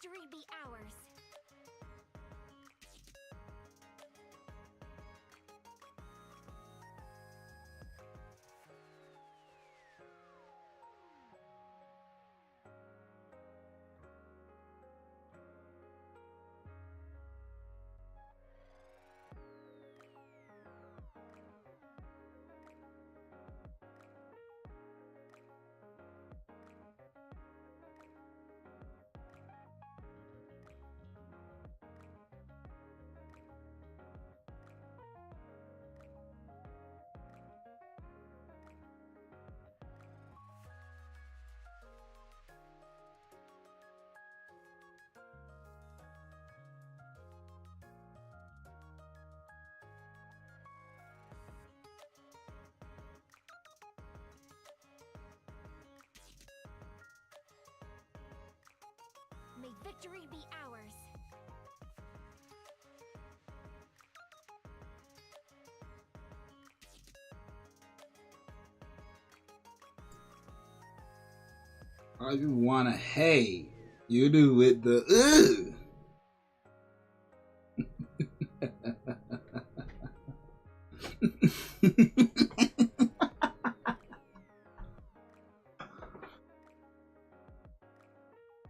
victory be ours. May victory be ours. I just wanna, hey, you do with the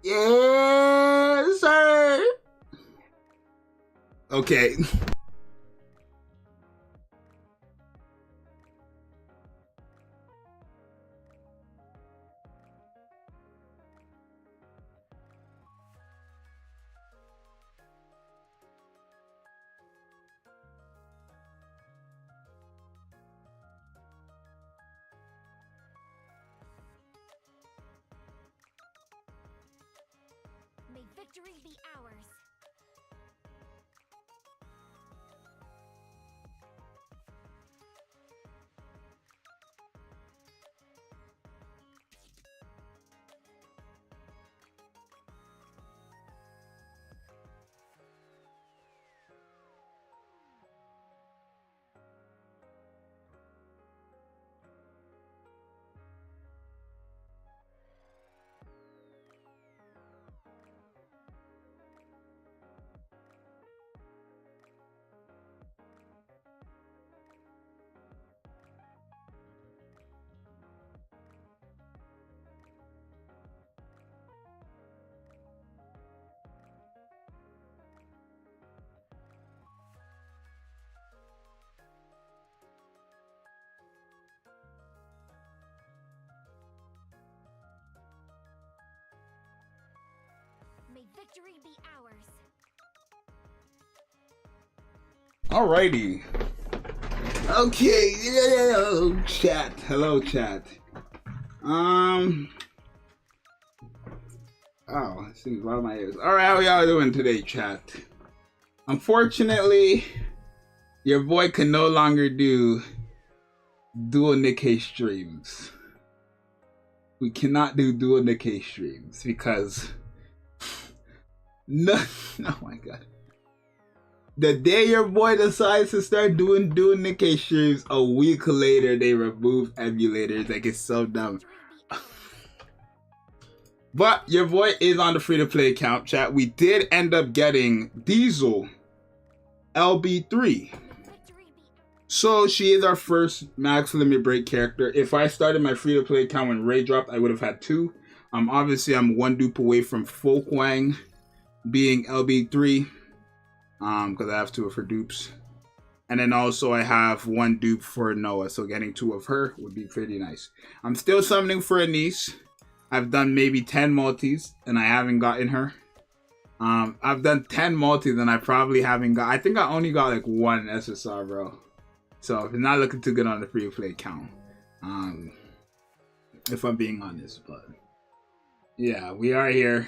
yes, sir. Okay. May victory be ours. May victory be ours. Alrighty. Okay. Hello, chat. Hello, chat. Oh, this thing's out of my ears. Alright, how y'all doing today, chat? Unfortunately, your boy can no longer do dual Nikke streams. We cannot do dual Nikke streams because no, oh my god. The day your boy decides to start doing Nikke streams, a week later they remove emulators. Like, it's so dumb. But your boy is on the free-to-play account, chat. We did end up getting Diesel LB3. So she is our first max limit break character. If I started my free-to-play account when Ray dropped, I would have had two. Obviously I'm one dupe away from Folk Wang being LB3. Because I have two of her dupes. And then also I have one dupe for Noah. So getting two of her would be pretty nice. I'm still summoning for Anise. I've done maybe 10 multis and I haven't gotten her. I've done 10 multis and I probably haven't got, I think I only got like one SSR, bro. So it's not looking too good on the free to play account. If I'm being honest, but yeah, we are here.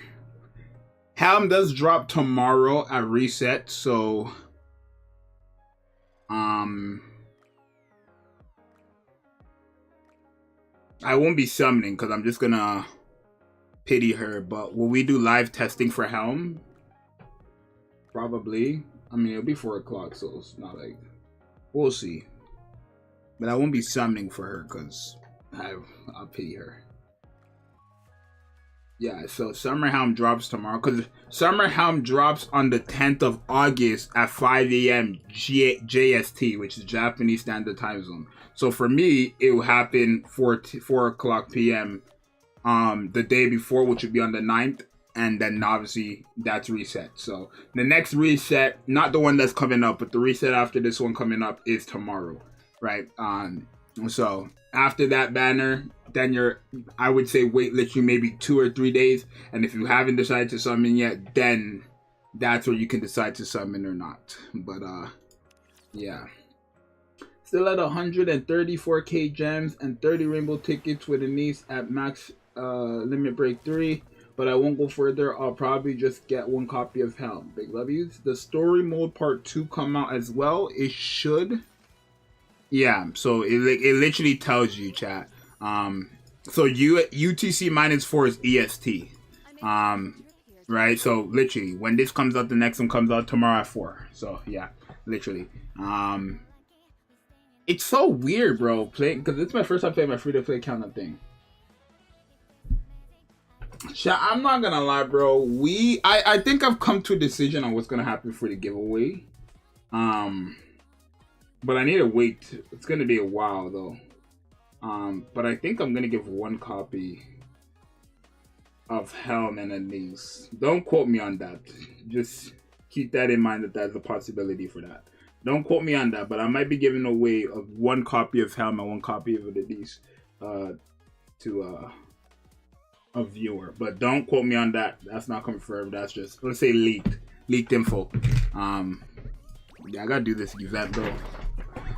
Helm does drop tomorrow at reset, so I won't be summoning because I'm just gonna pity her. But will we do live testing for Helm? Probably. I mean, it'll be 4 o'clock, so it's not like, we'll see. But I won't be summoning for her because I'll pity her. Yeah, so Summer Helm drops tomorrow, because Summer Helm drops on the 10th of August at 5 a.m. JST, which is Japanese Standard Time Zone. So for me, it will happen 4 o'clock p.m. The day before, which would be on the 9th, and then obviously that's reset. So the next reset, not the one that's coming up, but the reset after this one coming up is tomorrow, right? So after that banner, then I would say wait literally maybe 2 or 3 days, and if you haven't decided to summon yet, then that's where you can decide to summon or not. But yeah, still at 134k gems and 30 rainbow tickets with a niece at max limit break 3, but I won't go further. I'll probably just get 1 copy of Helm. Big love yous. The story mode part 2 come out as well. It should. Yeah, so it literally tells you, chat. So UTC -4 is EST. Right? So literally, when this comes out, the next one comes out tomorrow at 4. So yeah, literally. It's so weird, bro, playing, because it's my first time playing my free-to-play count-up thing. Chat, I'm not gonna lie, bro. I think I've come to a decision on what's gonna happen for the giveaway. But I need to wait. It's gonna be a while though. But I think I'm gonna give 1 copy of Helm and a niece. Don't quote me on that. Just keep that in mind that there's a possibility for that. Don't quote me on that, but I might be giving away 1 copy of Helm and 1 copy of the niece to a viewer. But don't quote me on that. That's not confirmed. That's just, let's say, leaked info. Yeah, I gotta do this event though.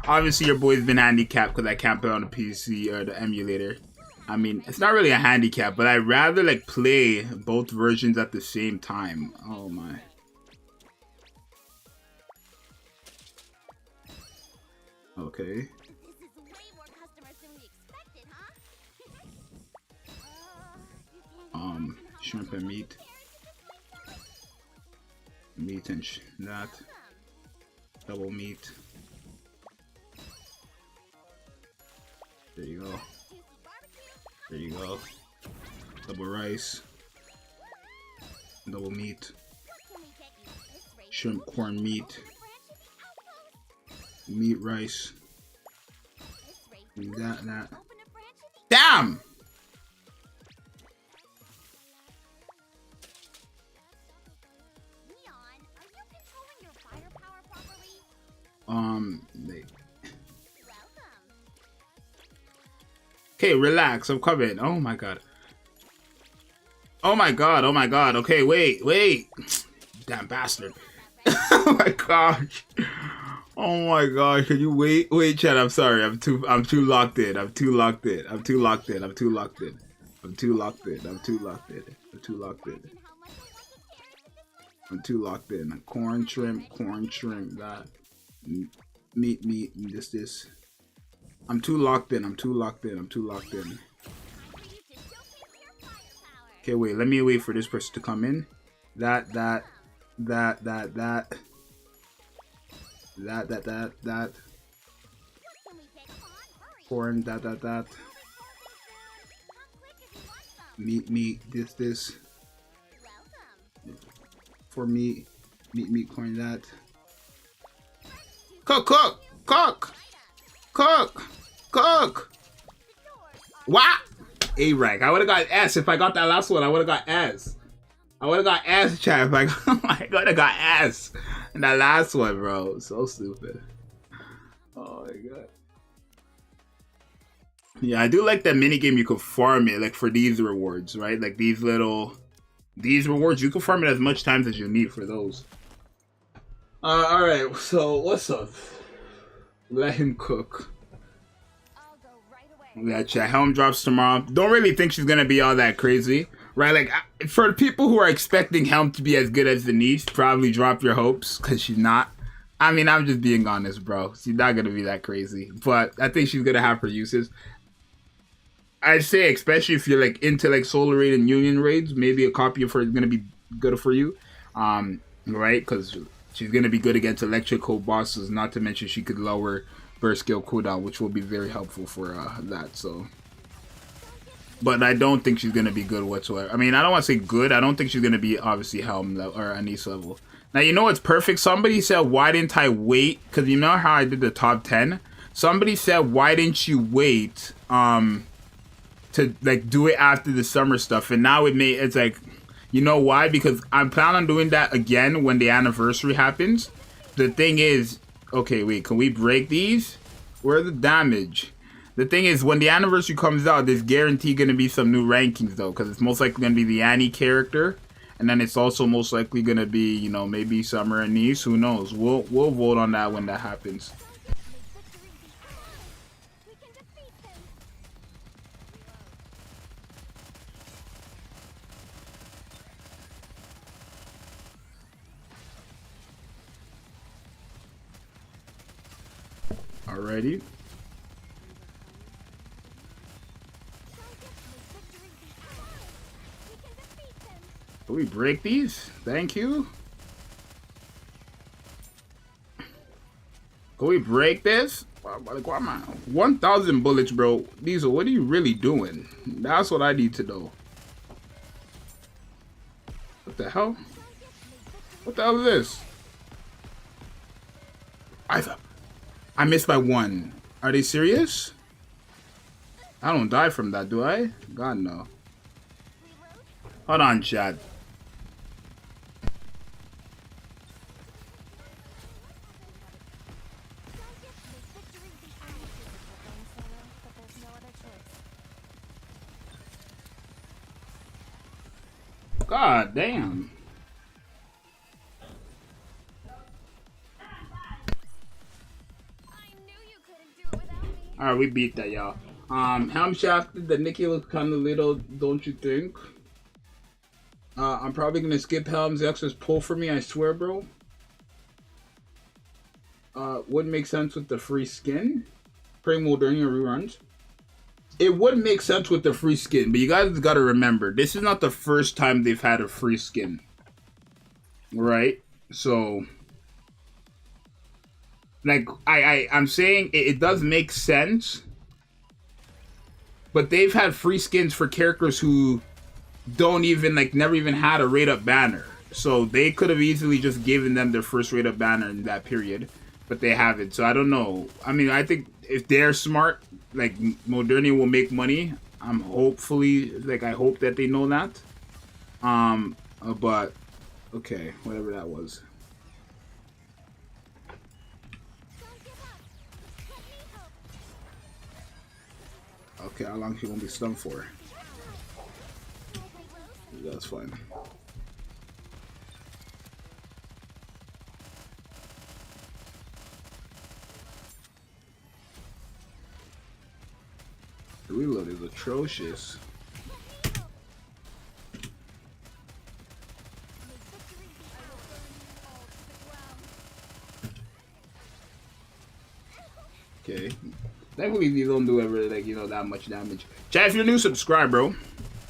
Obviously, your boy's been handicapped because I can't play on the PC or the emulator. I mean, it's not really a handicap, but I'd rather like play both versions at the same time. Oh my. Okay. Shrimp and meat. Meat and that. Double meat. There you go. There you go. Double rice. Double meat. Shrimp, corn, meat. Meat, rice. That. Damn! Okay, relax. I'm coming. Oh my god. Oh my god. Oh my god. Okay, wait. Damn bastard. Oh my gosh. Oh my gosh. Can you wait? Wait, chat. I'm sorry. I'm too locked in. I'm too locked in. Corn, shrimp, that. Meat, this. I'm too locked in. Okay, wait. Let me wait for this person to come in. That. Corn, that. Meat, this. For meat, corn, that. Cook! What? A rank. I would have got S if I got that last one. I would have got S. Chat. If I would have got S in that last one, bro. So stupid. Oh my god. Yeah, I do like that minigame. You can farm it, like for these rewards, right? Like these rewards, you can farm it as much times as you need for those. Alright, so what's up? Let him cook. Yeah, chat. Helm drops tomorrow. Don't really think she's gonna be all that crazy, right? Like, for the people who are expecting Helm to be as good as Denise, probably drop your hopes, because she's not. I mean, I'm just being honest, bro. She's not gonna be that crazy, but I think she's gonna have her uses. I'd say, especially if you're like into like Solar Raid and Union Raids, maybe a copy of her is gonna be good for you, right? Because she's gonna be good against electrical bosses. Not to mention she could lower burst skill cooldown, which will be very helpful for that. So But I don't think she's gonna be good whatsoever. I mean, I don't want to say good. I don't think she's gonna be obviously Helm level or Anise level. Now you know what's perfect. Somebody said, why didn't I wait? Because you know how I did the top 10. Somebody said, why didn't you wait to like do it after the summer stuff? And now it's like, you know why? Because I'm planning on doing that again when the anniversary happens. The thing is, okay, wait, can we break these? Where's the damage? The thing is, when the anniversary comes out, there's guaranteed going to be some new rankings, though, because it's most likely going to be the Annie character, and then it's also most likely going to be, you know, maybe Summer and Nice. Who knows? We'll vote on that when that happens. Alrighty. Can we break these? Thank you. Can we break this? 1,000 bullets, bro. Diesel, what are you really doing? That's what I need to know. What the hell? What the hell is this? I missed by 1. Are they serious? I don't die from that, do I? God, no. Hold on, Chad. God damn. Alright, we beat that, y'all. Helm shafted, the Nikke looks kind of little, don't you think? I'm probably gonna skip Helm's X's pull for me, I swear, bro. Wouldn't make sense with the free skin. Praying Modernia reruns. It would make sense with the free skin, but you guys gotta remember, this is not the first time they've had a free skin. Right? So, like, I'm saying it does make sense, but they've had free skins for characters who don't even, like, never even had a rate up banner. So they could have easily just given them their first rate up banner in that period, but they haven't. So I don't know. I mean, I think if they're smart, like, Modernia will make money. I'm hopefully, like, I hope that they know that. But okay, whatever that was. Okay, how long she gonna be stunned for? That's fine. The reload is atrocious. Okay. Thankfully, these don't do ever, like, you know, that much damage. Chat, if you're new, subscribe, bro.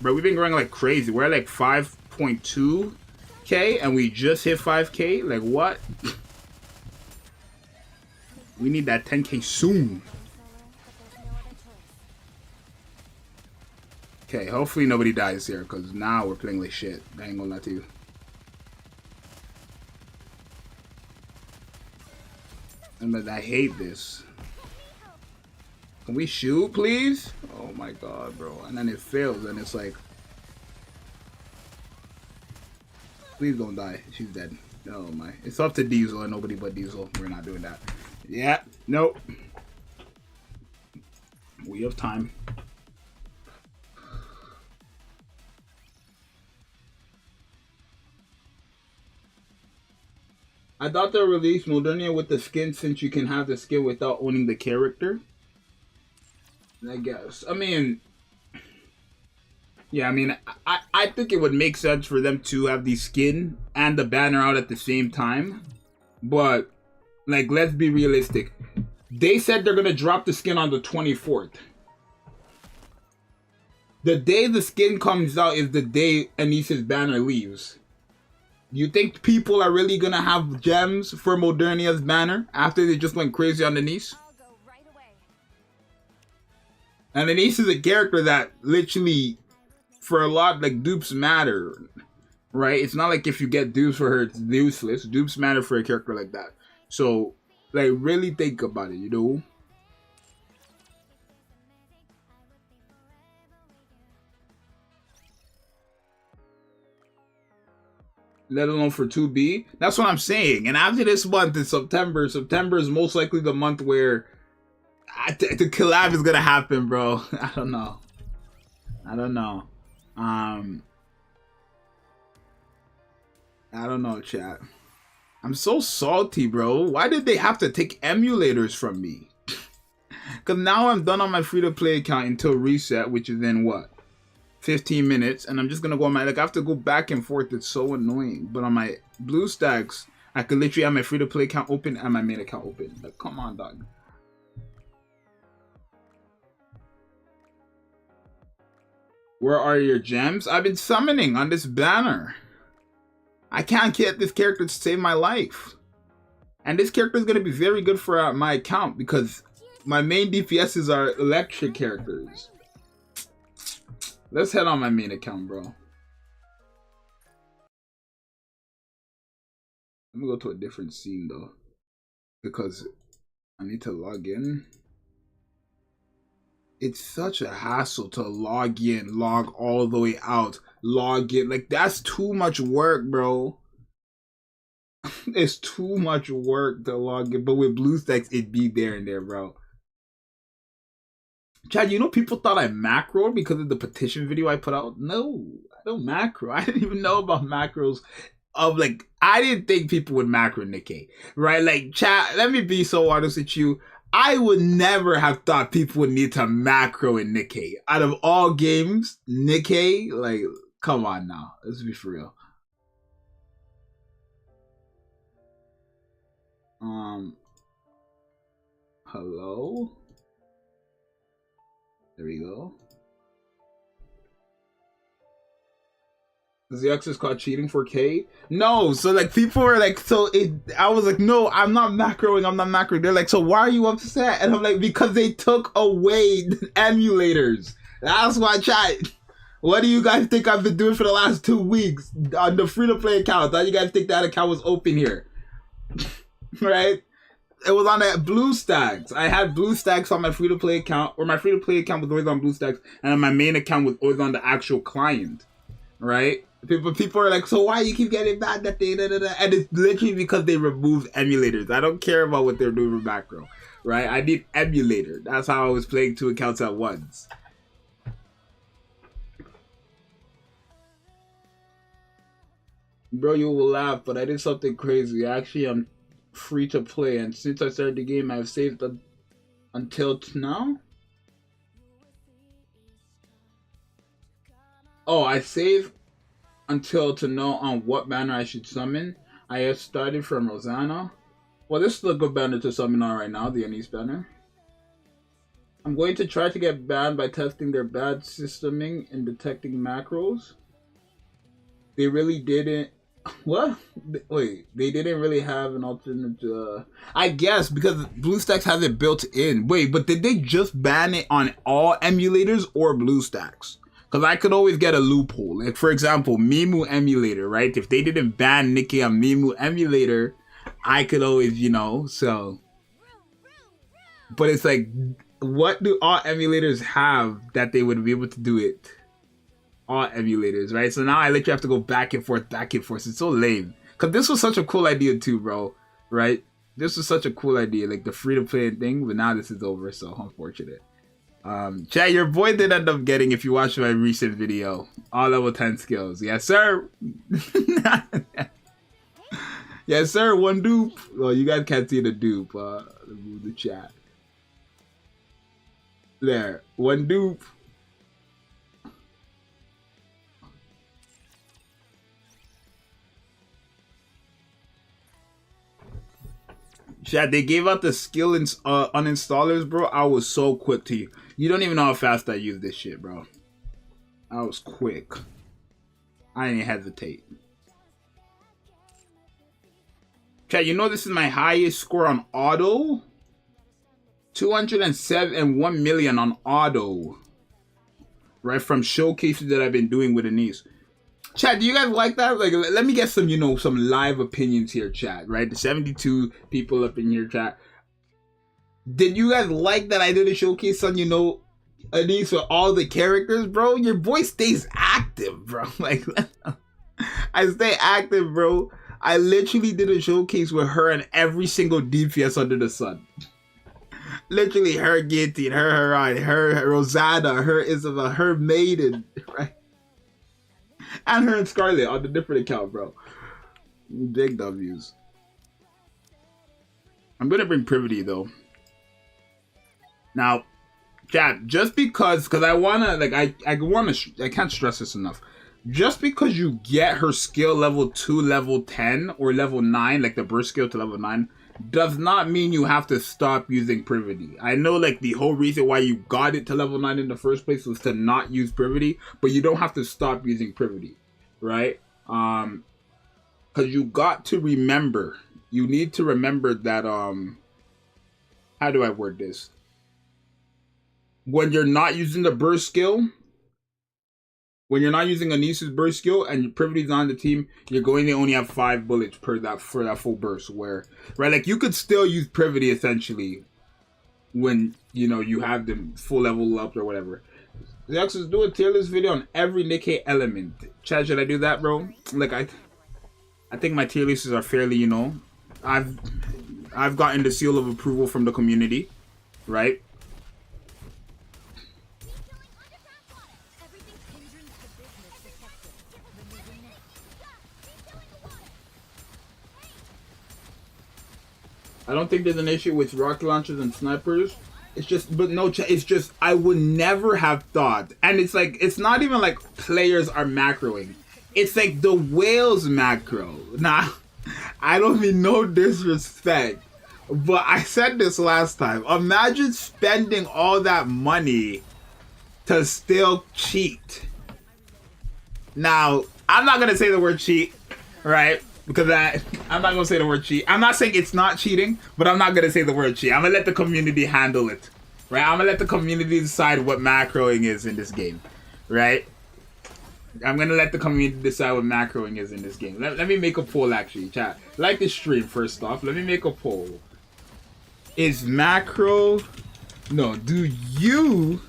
Bro, we've been growing like crazy. We're at like 5.2K and we just hit 5K. Like, what? We need that 10K soon. Okay, hopefully nobody dies here, because now we're playing like shit. I ain't gonna lie to you. I hate this. Can we shoot, please? Oh my god, bro. And then it fails, and it's like... Please don't die. She's dead. Oh my. It's up to Diesel and nobody but Diesel. We're not doing that. Yeah. Nope. We have time. I thought they'll release Modernia with the skin, since you can have the skin without owning the character. I guess. I mean, yeah, I mean, I think it would make sense for them to have the skin and the banner out at the same time. But, like, let's be realistic. They said they're going to drop the skin on the 24th. The day the skin comes out is the day Anise's banner leaves. You think people are really going to have gems for Modernia's banner after they just went crazy on Anise? And then Ace is a character that literally, for a lot, like, dupes matter, right? It's not like if you get dupes for her, it's useless. Dupes matter for a character like that. So, like, really think about it, you know? Let alone for 2B. That's what I'm saying. And after this month in September is most likely the month where the collab is gonna happen, bro. I don't know. I don't know, chat. I'm so salty, bro. Why did they have to take emulators from me? Because now I'm done on my free-to-play account until reset, which is in what? 15 minutes, and I'm just gonna go on my, like, I have to go back and forth. It's so annoying. But on my BlueStacks, I could literally have my free-to-play account open and my main account open. Like, come on, dog. Where are your gems? I've been summoning on this banner. I can't get this character to save my life. And this character is gonna be very good for my account because my main DPSs are electric characters. Let's head on my main account, bro. Let me go to a different scene, though. Because I need to log in. It's such a hassle to log in, log all the way out, log in. Like, that's too much work, bro. It's too much work to log in. But with BlueStacks, it'd be there and there, bro. Chad, you know people thought I macroed because of the petition video I put out? No, I don't macro. I didn't even know about macros of, like, I didn't think people would macro Nikke, right? Like, Chad, let me be so honest with you. I would never have thought people would need to macro in Nikke. Out of all games, Nikke, like, come on now. Let's be for real. Hello? There we go. Zxous is caught cheating for K? No, so like people were like, I was like, no, I'm not macroing. They're like, so why are you upset? And I'm like, because they took away emulators. That's why, chat. What do you guys think I've been doing for the last 2 weeks on the free-to-play account? How you guys think that account was open here? Right? It was on that BlueStacks. I had BlueStacks on my free-to-play account, or my free-to-play account was always on BlueStacks, and my main account was always on the actual client, right? People are like, so why you keep getting bad that they and it's literally because they removed emulators. I don't care about what they're doing with macro, right? I need emulator. That's how I was playing 2 accounts at once. Bro, you will laugh, but I did something crazy. Actually, I'm free to play, and since I started the game, I've saved until now. Oh, I saved until to know on what banner I should summon. I have started from Rosanna. Well, this is a good banner to summon on right now, the Anise banner. I'm going to try to get banned by testing their bad systeming and detecting macros. They really didn't. What? Wait, they didn't really have an alternate. I guess because BlueStacks has it built in. Wait, but did they just ban it on all emulators or BlueStacks? Because I could always get a loophole. Like, for example, Mimu emulator, right? If they didn't ban Nikke on Mimu emulator, I could always, you know, so. But it's like, what do all emulators have that they would be able to do it? All emulators, right? So now I literally have to go back and forth. It's so lame. Because this was such a cool idea too, bro. Right? This was such a cool idea. Like the free-to-play thing. But now this is over, so unfortunate. Chat, your boy did end up getting, if you watch my recent video, all level 10 skills. Yes, sir. Yes, sir. 1 dupe. Well, you guys can't see the dupe. Remove the chat. There. 1 dupe. Chat, they gave out the skill uninstallers, bro. I was so quick to you. You don't even know how fast I use this shit, bro. I was quick. I didn't hesitate. Chat, you know this is my highest score on auto? 207 and 1 million on auto. Right, from showcases that I've been doing with Anise. Chat, do you guys like that? Like, let me get some, you know, some live opinions here, chat, right? The 72 people up in here, chat. Did you guys like that I did a showcase on, you know, Anise with all the characters, bro? Your voice stays active, bro. Like, I stay active, bro. I literally did a showcase with her and every single DPS under the sun. Literally, her Guillotine, her Harai, her Rosada, her Isabel, her Maiden, right? And her and Scarlet on the different account, bro. Big W's. I'm gonna bring Privity though. Now, chat, just because I wanna, like, I can't stress this enough. Just because you get her skill level 2, level 10, or level 9, like the burst skill to level 9, does not mean you have to stop using Privity. I know, like, the whole reason why you got it to level 9 in the first place was to not use Privity, but you don't have to stop using Privity, right? Because you got to remember, you need to remember that, how do I word this? When you're not using the burst skill, when you're not using Anise's burst skill and your Privity's on the team, you're going to only have 5 bullets for that full burst. Where, right, like, you could still use Privity essentially when, you know, you have them full level up or whatever. Zxous, do a tier list video on every Nikke element. Chad, should I do that, bro? Like, I think my tier lists are fairly, you know, I've gotten the seal of approval from the community, right? I don't think there's an issue with rocket launchers and snipers. It's just, but no, it's just, I would never have thought. And it's like, it's not even like players are macroing. It's like the whales macro. Nah, I don't mean no disrespect, but I said this last time. Imagine spending all that money to still cheat. Now, I'm not going to say the word cheat, right? Because I'm not going to say the word cheat. I'm not saying it's not cheating, but I'm not going to say the word cheat. I'm going to let the community handle it, right? I'm going to let the community decide what macroing is in this game, right? I'm going to let the community decide what macroing is in this game. Let me make a poll, actually, chat. Like the stream, first off. Let me make a poll. Is macro... No, do you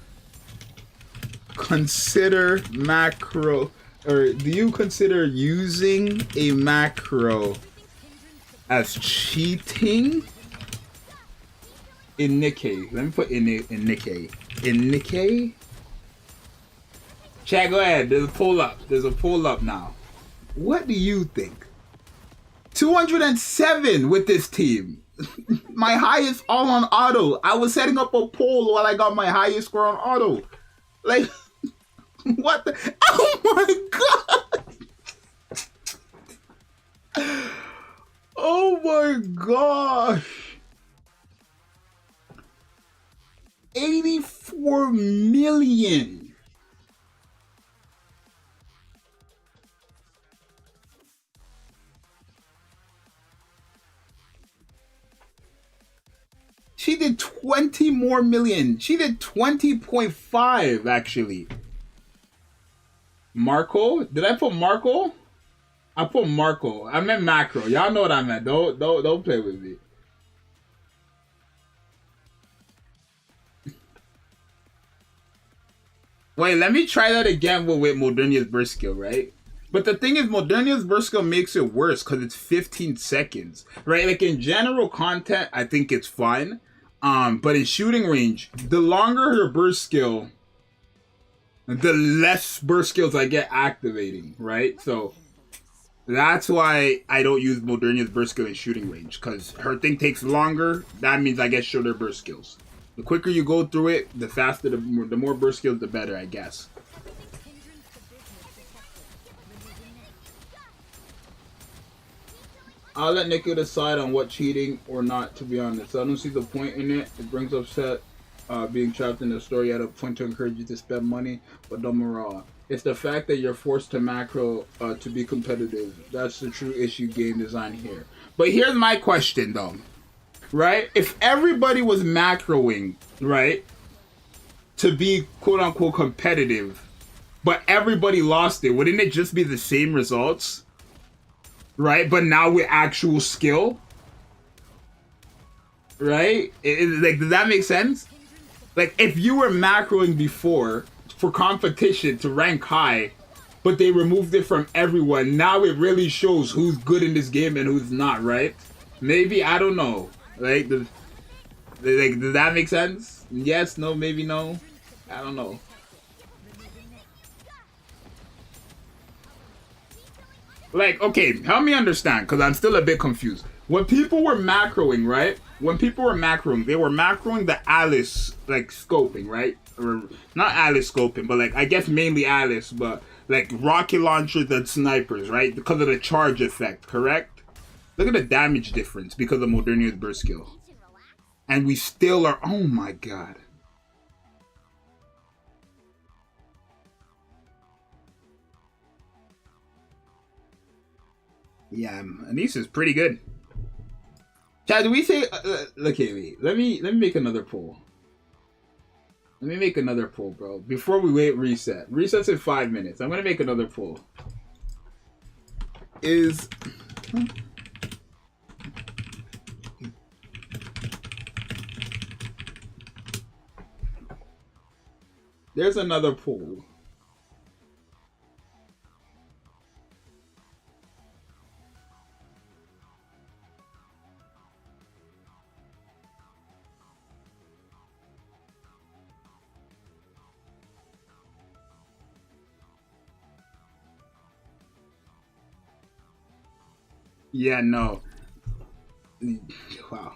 consider macro... Or do you consider using a macro as cheating in Nikke? Let me put in Nikke. In Nikke? Chat, go ahead. There's a poll up. There's a poll up now. What do you think? 207 with this team. My highest all on auto. I was setting up a poll while I got my highest score on auto. Like... What the? Oh my god! Oh my gosh! 84 million! She did 20 more million. She did 20.5 actually. Marco? Did I put Marco? I put Marco. I meant macro. Y'all know what I meant. Don't play with me. Wait, let me try that again with Modernia's burst skill, right? But the thing is, Modernia's burst skill makes it worse because it's 15 seconds, right? Like in general content, I think it's fine. But in shooting range, the longer her burst skill, the less burst skills I get activating, right? So that's why I don't use Modernia's burst skill in shooting range, because her thing takes longer. That means I get shorter burst skills. The quicker you go through it, the faster, the more burst skills, the better, I guess. I'll let Nikke decide on what cheating or not, to be honest. I don't see the point in it. It brings upset. Being trapped in the story at a point to encourage you to spend money, but don't morale. It's the fact that you're forced to macro to be competitive. That's the true issue game design here. But here's my question though. right? If everybody was macroing, right, to be quote-unquote competitive, but everybody lost it, wouldn't it just be the same results? Right? But now with actual skill? Right? Like, does that make sense? Like, if you were macroing before for competition to rank high, but they removed it from everyone, now it really shows who's good in this game and who's not, right? Maybe, I don't know. Like, does that make sense? Yes, no, maybe no. I don't know. Like, okay, help me understand, because I'm still a bit confused. When people were macroing, right? When people were macroing, they were macroing the Alice, like, scoping, right? Or, not Alice scoping, but, like, I guess mainly Alice, but, like, rocket launchers and snipers, right? Because of the charge effect, correct? Look at the damage difference because of Modernia's burst skill. And we still are, oh my god. Yeah, Anise is pretty good. Chad, do we say? Okay, wait. Let me make another poll. Let me make another poll, bro. Before we wait, reset. Resets in 5 minutes. I'm gonna make another poll. Is there's another poll. Yeah, no. Wow.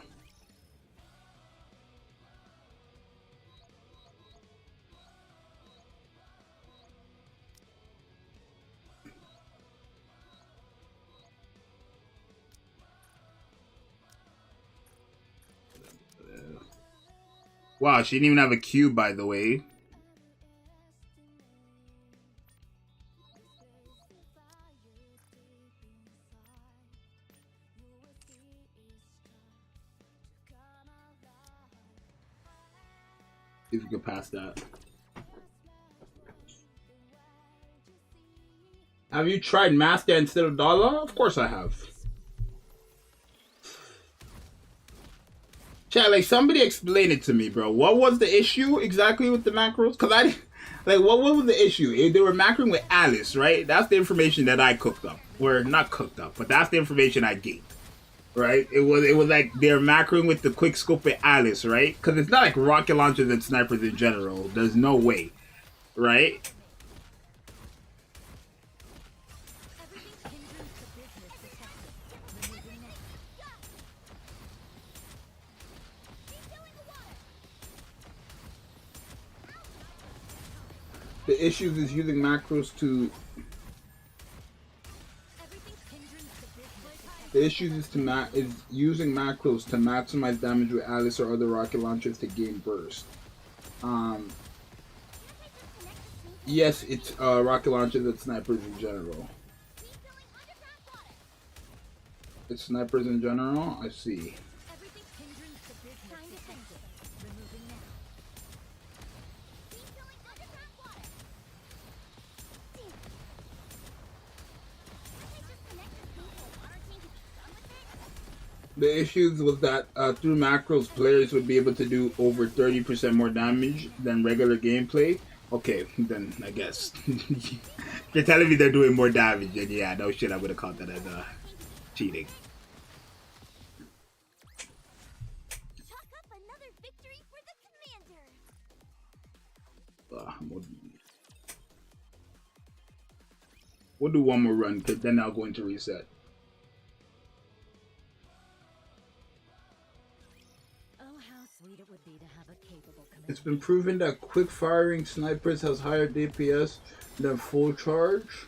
Wow, she didn't even have a cube, by the way. If you could pass that. Have you tried Master instead of Dollar? Of course I have. Chat, like, somebody explain it to me, bro. What was the issue exactly with the macros? Because I, like, what was the issue? They were macroing with Alice, right? That's the information that I cooked up. Or, not cooked up, but that's the information I gained. Right? It was like they're macroing with the quick scope with Alice, right? Because it's not like rocket launchers and snipers in general. There's no way. Right? The issue is using macros to... The issue is using macros to maximize damage with Alice or other rocket launchers to gain burst. Yes, it's rocket launchers and snipers in general. It's snipers in general? I see. The issues was that through macros, players would be able to do over 30% more damage than regular gameplay. Okay, then I guess. If you're telling me they're doing more damage, then yeah, no shit, I would have called that as cheating. We'll do one more run, because then I'll go into reset. It's been proven that quick firing snipers has higher DPS than full charge.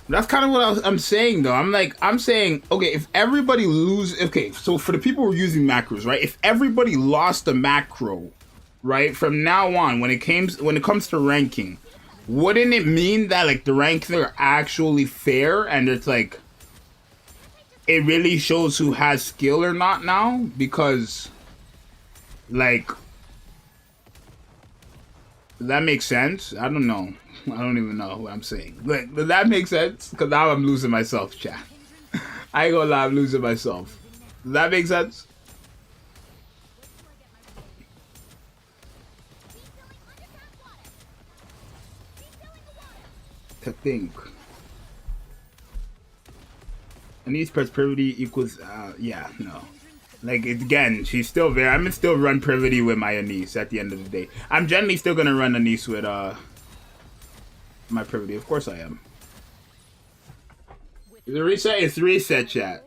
That's kind of what I'm saying, though. I'm saying, okay, if everybody okay, so for the people who are using macros, right? If everybody lost a macro, right, from now on, when it comes to ranking, wouldn't it mean that like the rankings are actually fair and it's like it really shows who has skill or not now? Because like that makes sense. I don't know. I don't even know what I'm saying. But does that make sense? Because now I'm losing myself, chat. I ain't gonna lie, I'm losing myself. Does that make sense? To think. Anise press privity equals, yeah, no. Like, again, she's still there. I'm gonna still run privity with my Anise at the end of the day. I'm generally still gonna run Anise with, my privity. Of course I am. Is it reset? It's reset, chat.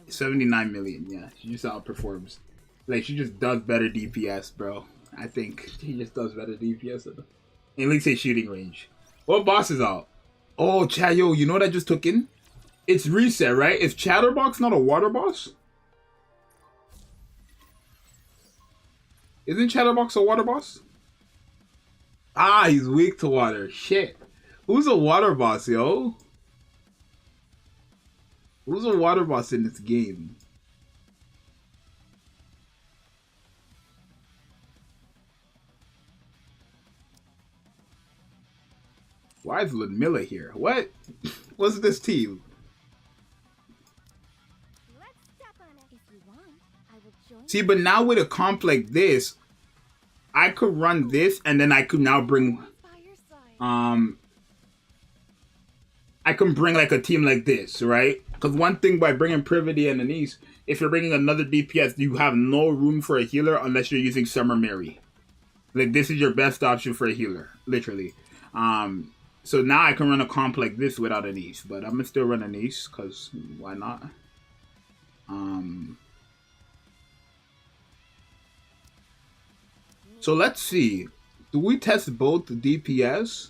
79 million, yeah. She just outperforms. Like, she just does better DPS, bro. I think she just does better DPS. At least say shooting range. What boss is out? Oh, chat, yo, you know what I just took in? It's reset, right? Is Chatterbox not a water boss? Isn't Chatterbox a water boss? Ah, he's weak to water. Shit. Who's a water boss, yo? Who's a water boss in this game? Why is Ludmilla here? What? What's this team? See, but now with a comp like this, I could run this and then I could now bring I can bring like a team like this, right? Because one thing by bringing Privity and Anise, if you're bringing another DPS, you have no room for a healer unless you're using Summer Mary. Like, this is your best option for a healer, literally. So now I can run a comp like this without Anise, but I'm gonna still run Anise because why not? So let's see. Do we test both the DPS?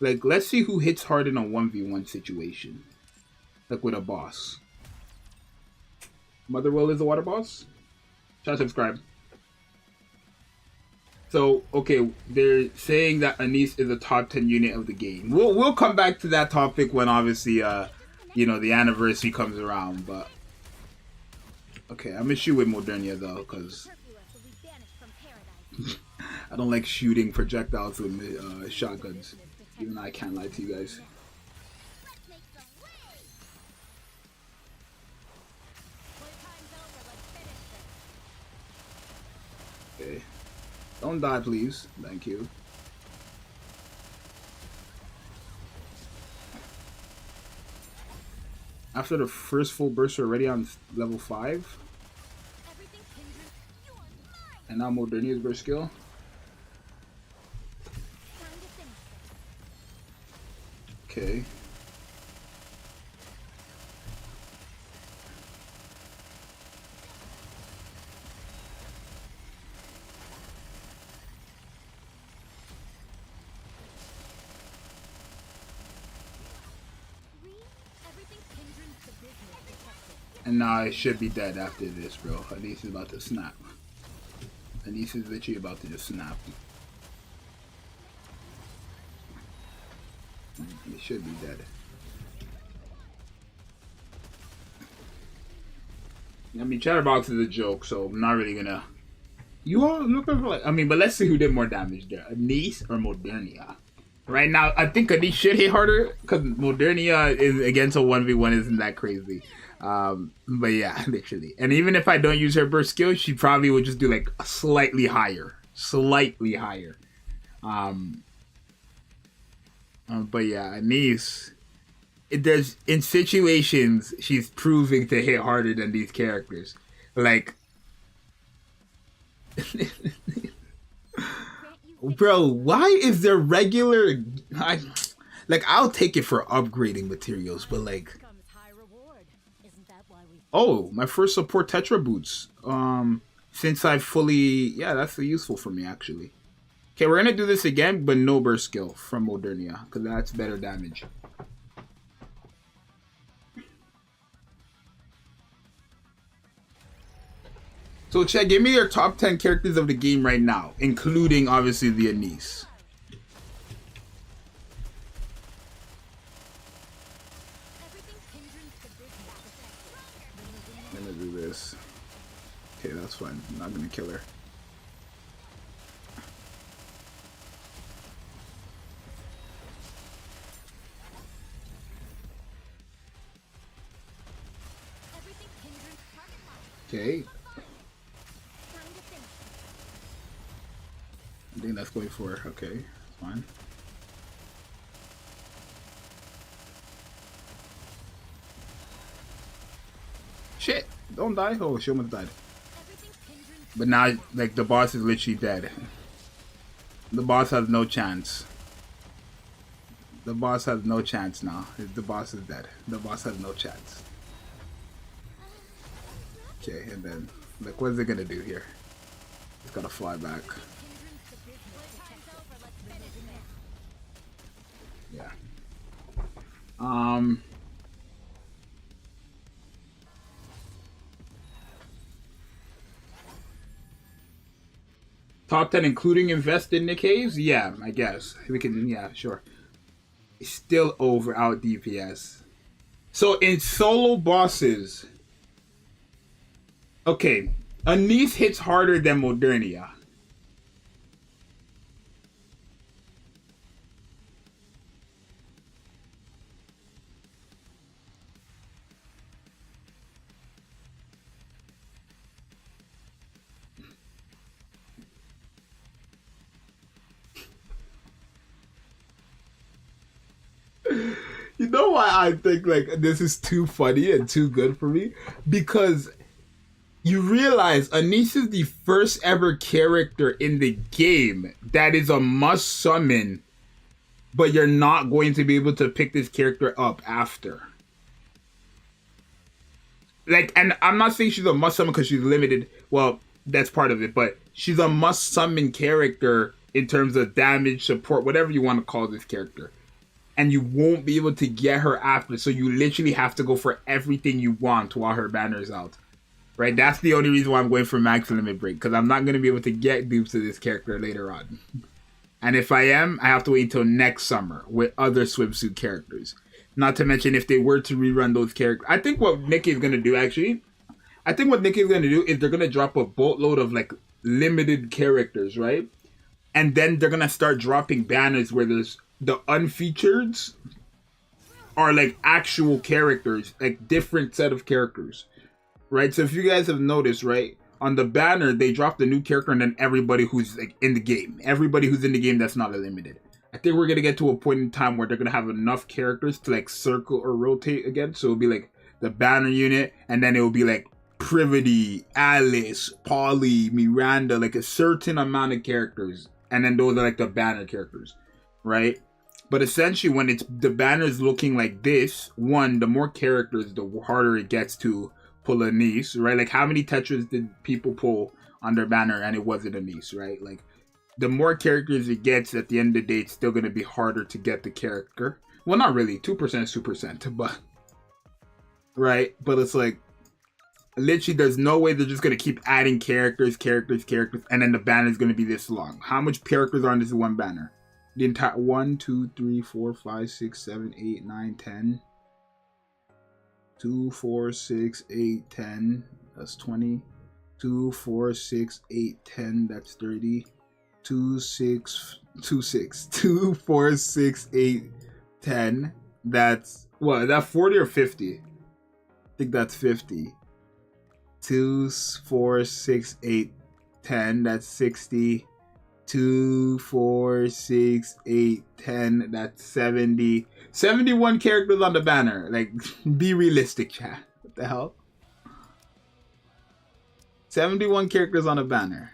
Like, let's see who hits hard in a 1v1 situation. Like with a boss. Motherwell is a water boss? Try to subscribe. So, okay, they're saying that Anise is a top 10 unit of the game. We'll come back to that topic when obviously, you know, the anniversary comes around, but... Okay, I'm gonna shoot with Modernia though, because... I don't like shooting projectiles with shotguns. Even though I can't lie to you guys. Okay. Don't die, please. Thank you. After the first full burst, we're already on level 5. And now Modernia's burst skill. Okay. And now I should be dead after this, bro. Anise is about to snap. Anise is literally about to just snap. It should be dead. I mean, Chatterbox is a joke, so I'm not really gonna... You all looking for like... I mean, but let's see who did more damage there. Anise or Modernia? Right now, I think Anise should hit harder, because Modernia is against a 1v1 isn't that crazy. But yeah, literally. And even if I don't use her burst skill, she probably would just do like a slightly higher. Slightly higher. But yeah, Anise, there's in situations she's proving to hit harder than these characters. Like, bro, why is there regular? I'll take it for upgrading materials, but like, oh, my first support Tetra boots. Since I fully, yeah, that's useful for me actually. Okay, we're gonna do this again, but no burst skill from Modernia, because that's better damage. So chat, give me your top 10 characters of the game right now, including obviously the Anise. I'm gonna do this. Okay, that's fine. I'm not gonna kill her. Okay. I think that's going for her. Okay, fine. Shit! Don't die. Oh, she almost died. But now, like, the boss is literally dead. The boss has no chance. The boss has no chance now. The boss is dead. The boss has no chance. Okay, and then, like, what is it gonna do here? It's gotta fly back. Yeah. Top 10 including invest in Nikkes? Yeah, I guess. We can, yeah, sure. Still over out DPS. So in solo bosses, okay, Anise hits harder than Modernia. You know why I think like this is too funny and too good for me? Because you realize Anise is the first ever character in the game that is a must summon, but you're not going to be able to pick this character up after. Like, and I'm not saying she's a must summon because she's limited. Well, that's part of it, but she's a must summon character in terms of damage, support, whatever you want to call this character. And you won't be able to get her after, so you literally have to go for everything you want while her banner is out. Right? That's the only reason why I'm going for max limit break, because I'm not going to be able to get dupes to this character later on. And if I am, I have to wait until next summer with other swimsuit characters. Not to mention if they were to rerun those characters. I think what Nikke is going to do, actually, I think what Nikke is going to do is they're going to drop a boatload of, like, limited characters, right? And then they're going to start dropping banners where there's the unfeatured are like actual characters, like different set of characters, right? So if you guys have noticed, right, on the banner they dropped a new character and then everybody who's like in the game, everybody who's in the game that's not a limited. I think we're gonna get to a point in time where they're gonna have enough characters to like circle or rotate again. So it'll be like the banner unit, and then it will be like Privity, Alice, Polly, Miranda, like a certain amount of characters, and then those are like the banner characters, right? But essentially, when it's the banner's looking like this, one, the more characters, the harder it gets to pull a niece, right? Like, how many Tetras did people pull on their banner and it wasn't a niece, right? Like, the more characters it gets, at the end of the day, it's still going to be harder to get the character. Well, not really. 2% is 2%, but... Right? But it's like, literally, there's no way they're just going to keep adding characters, and then the banner's going to be this long. How much characters are on this one banner? The entire 1, 2, 3, 4, 5, 6, 7, 8, 9, 10. 2, 4, 6, 8, 10. That's 20. 2, 4, 6, 8, 10. That's 30. 2, 4, 6, 8, 10. That's what? Is that 40 or 50? I think that's 50. 2, 4, 6, 8, 10. That's 60. 2, 4, 6, 8, 10. That's 70. 71 characters on the banner. Like, be realistic, chat. What the hell? 71 characters on the banner.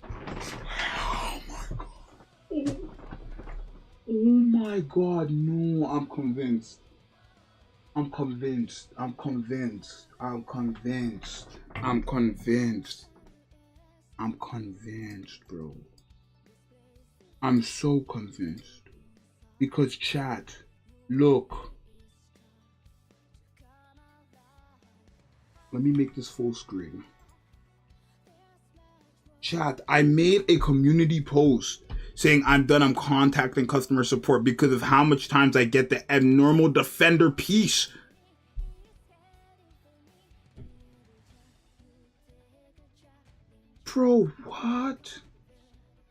Oh my god. Oh my god, no. I'm convinced. I'm convinced. I'm convinced. I'm convinced. I'm convinced. I'm convinced, bro. I'm so convinced. Because chat, look. Let me make this full screen. Chat, I made a community post saying I'm done, I'm contacting customer support because of how much times I get the abnormal defender piece. Bro, what?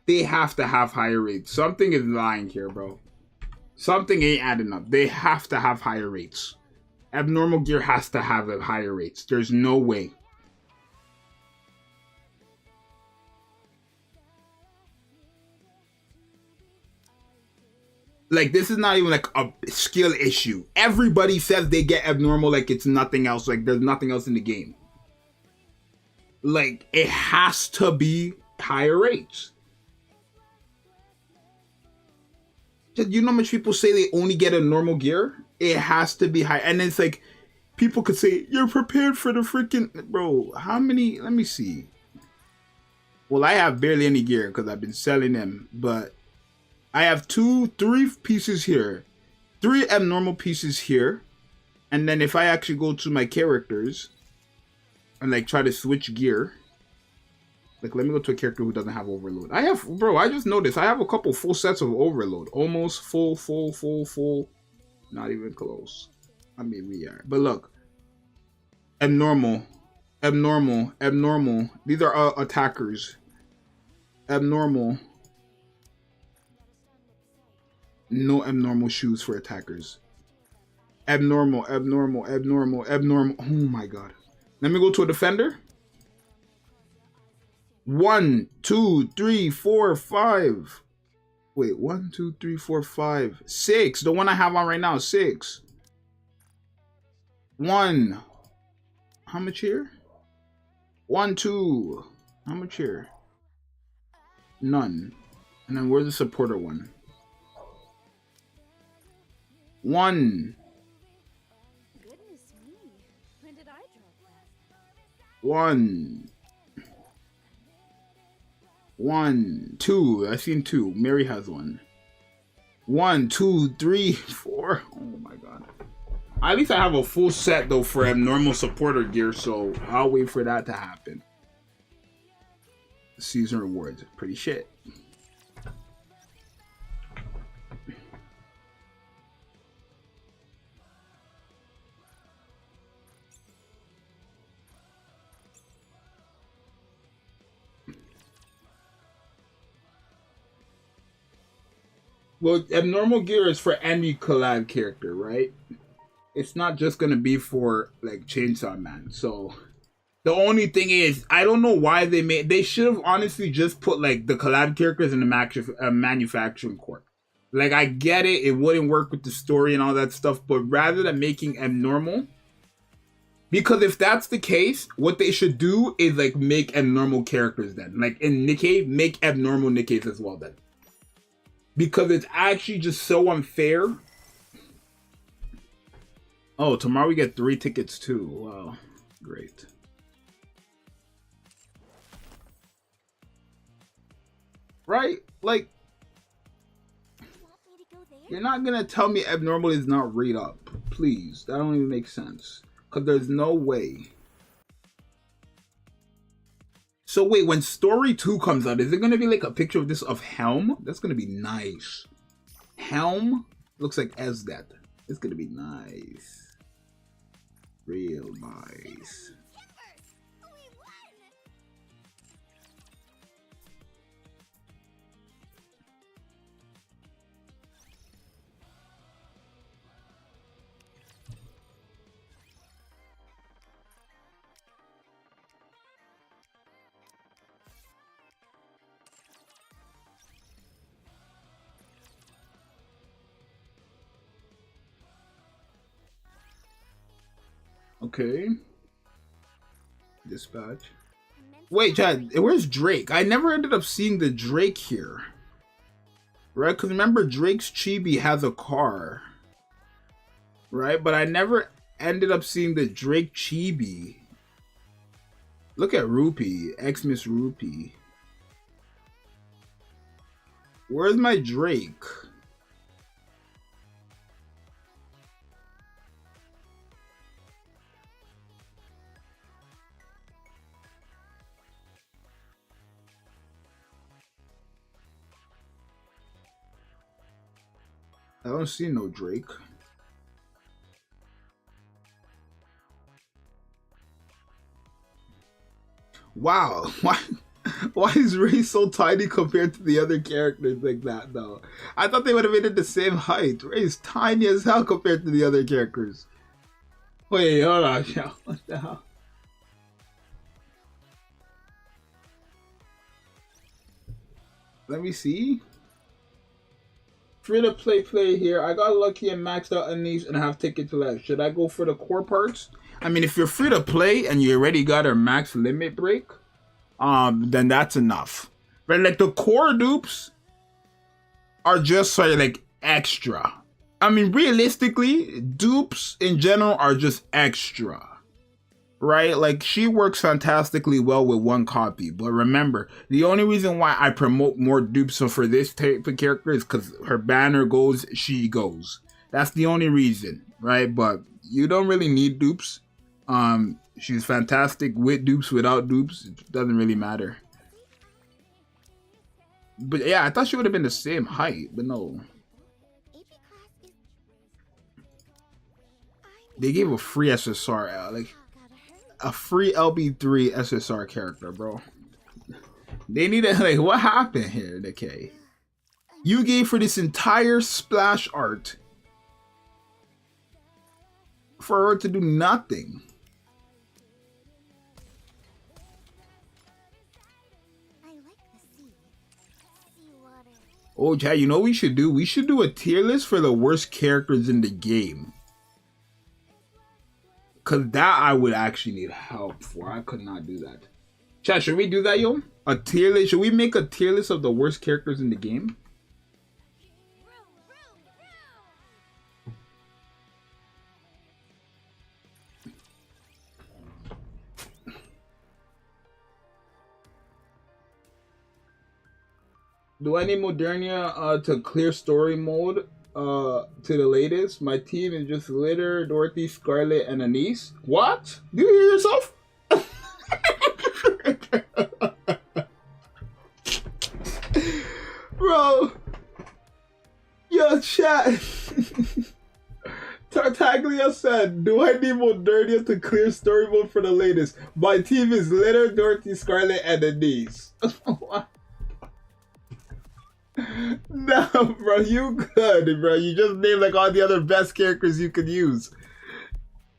They have to have higher rates. Something is lying here, bro. Something ain't adding up. They have to have higher rates. Abnormal gear has to have higher rates. There's no way. Like, this is not even like a skill issue. Everybody says they get abnormal like it's nothing else. Like, there's nothing else in the game. Like, it has to be higher rates. You know how much people say they only get a normal gear? It has to be high. And it's like, people could say, you're prepared for the freaking... Bro, how many... Let me see. Well, I have barely any gear because I've been selling them. But I have 3 pieces here. 3 abnormal pieces here. And then if I actually go to my characters and like try to switch gear. Like, let me go to a character who doesn't have overload. I have... Bro, I just noticed I have a couple full sets of overload. Almost full. Not even close. I mean, we are. But look. Abnormal. These are attackers. Abnormal. No abnormal shoes for attackers. Abnormal. Oh my god. Let me go to a defender. 1, 2, 3, 4, 5. Wait, 1, 2, 3, 4, 5, 6. The one I have on right now is 6. 1. How much here? 1, 2. How much here? None. And then where's the supporter one? 1. Goodness me. When did I drop that? 1. 1, 2. I've seen 2. Mary has 1. 1, 2, 3, 4. Oh my god. At least I have a full set though for abnormal supporter gear, so I'll wait for that to happen. Season rewards. Pretty shit. Well, abnormal gear is for any collab character, right? It's not just gonna be for like Chainsaw Man. So the only thing is, I don't know why they should have honestly just put like the collab characters in the manufacturing court. Like, I get it, it wouldn't work with the story and all that stuff, but rather than making abnormal, because if that's the case, what they should do is like make abnormal characters then. Like in Nikke, make abnormal Nikkes as well then. Because it's actually just so unfair. Oh, tomorrow we get 3 tickets too. Wow, great. Right? Like, you're not gonna tell me abnormal is not rate up. Please, that don't even make sense. Because there's no way. So wait, when Story 2 comes out, is it gonna be like a picture of this of Helm? That's gonna be nice. Helm looks like Esdet. It's gonna be nice. Real nice. Okay. Dispatch. Wait, Chad, where's Drake? I never ended up seeing the Drake here. Right? Because remember, Drake's Chibi has a car. Right? But I never ended up seeing the Drake Chibi. Look at Rupee. Xmas Rupee. Where's my Drake? I don't see no Drake. Wow, why is Ray so tiny compared to the other characters like that though? I thought they would have made it the same height. Ray's tiny as hell compared to the other characters. Wait, hold on, yo. What the hell? Let me see. Free to play here. I got lucky and maxed out Anise and have ticket to left. Should I go for the core parts? I mean, if you're free to play and you already got a max limit break, then that's enough. But like the core dupes are just sort of like extra. I mean, realistically, dupes in general are just extra. Right? Like, she works fantastically well with one copy. But remember, the only reason why I promote more dupes for this type of character is because her banner goes, she goes. That's the only reason, right? But you don't really need dupes. She's fantastic with dupes, without dupes. It doesn't really matter. But yeah, I thought she would have been the same height, but no. They gave a free SSR, like a free LB3 SSR character, bro. They need to, like, what happened here, Nikke? You gave for this entire splash art for her to do nothing. Oh, Chad, you know what we should do? We should do a tier list for the worst characters in the game. Because that I would actually need help for. I could not do that. Chat, should we do that, yo? A tier list? Should we make a tier list of the worst characters in the game? Do I need Modernia to clear story mode? To the latest, my team is just Litter, Dorothy, Scarlet, and Anise. What? Do you hear yourself? Bro. Yo, chat. Tartaglia said, do I need Modernia to clear story mode for the latest? My team is Litter, Dorothy, Scarlet, and Anise. What? No, bro, you good, bro. You just named like all the other best characters you could use.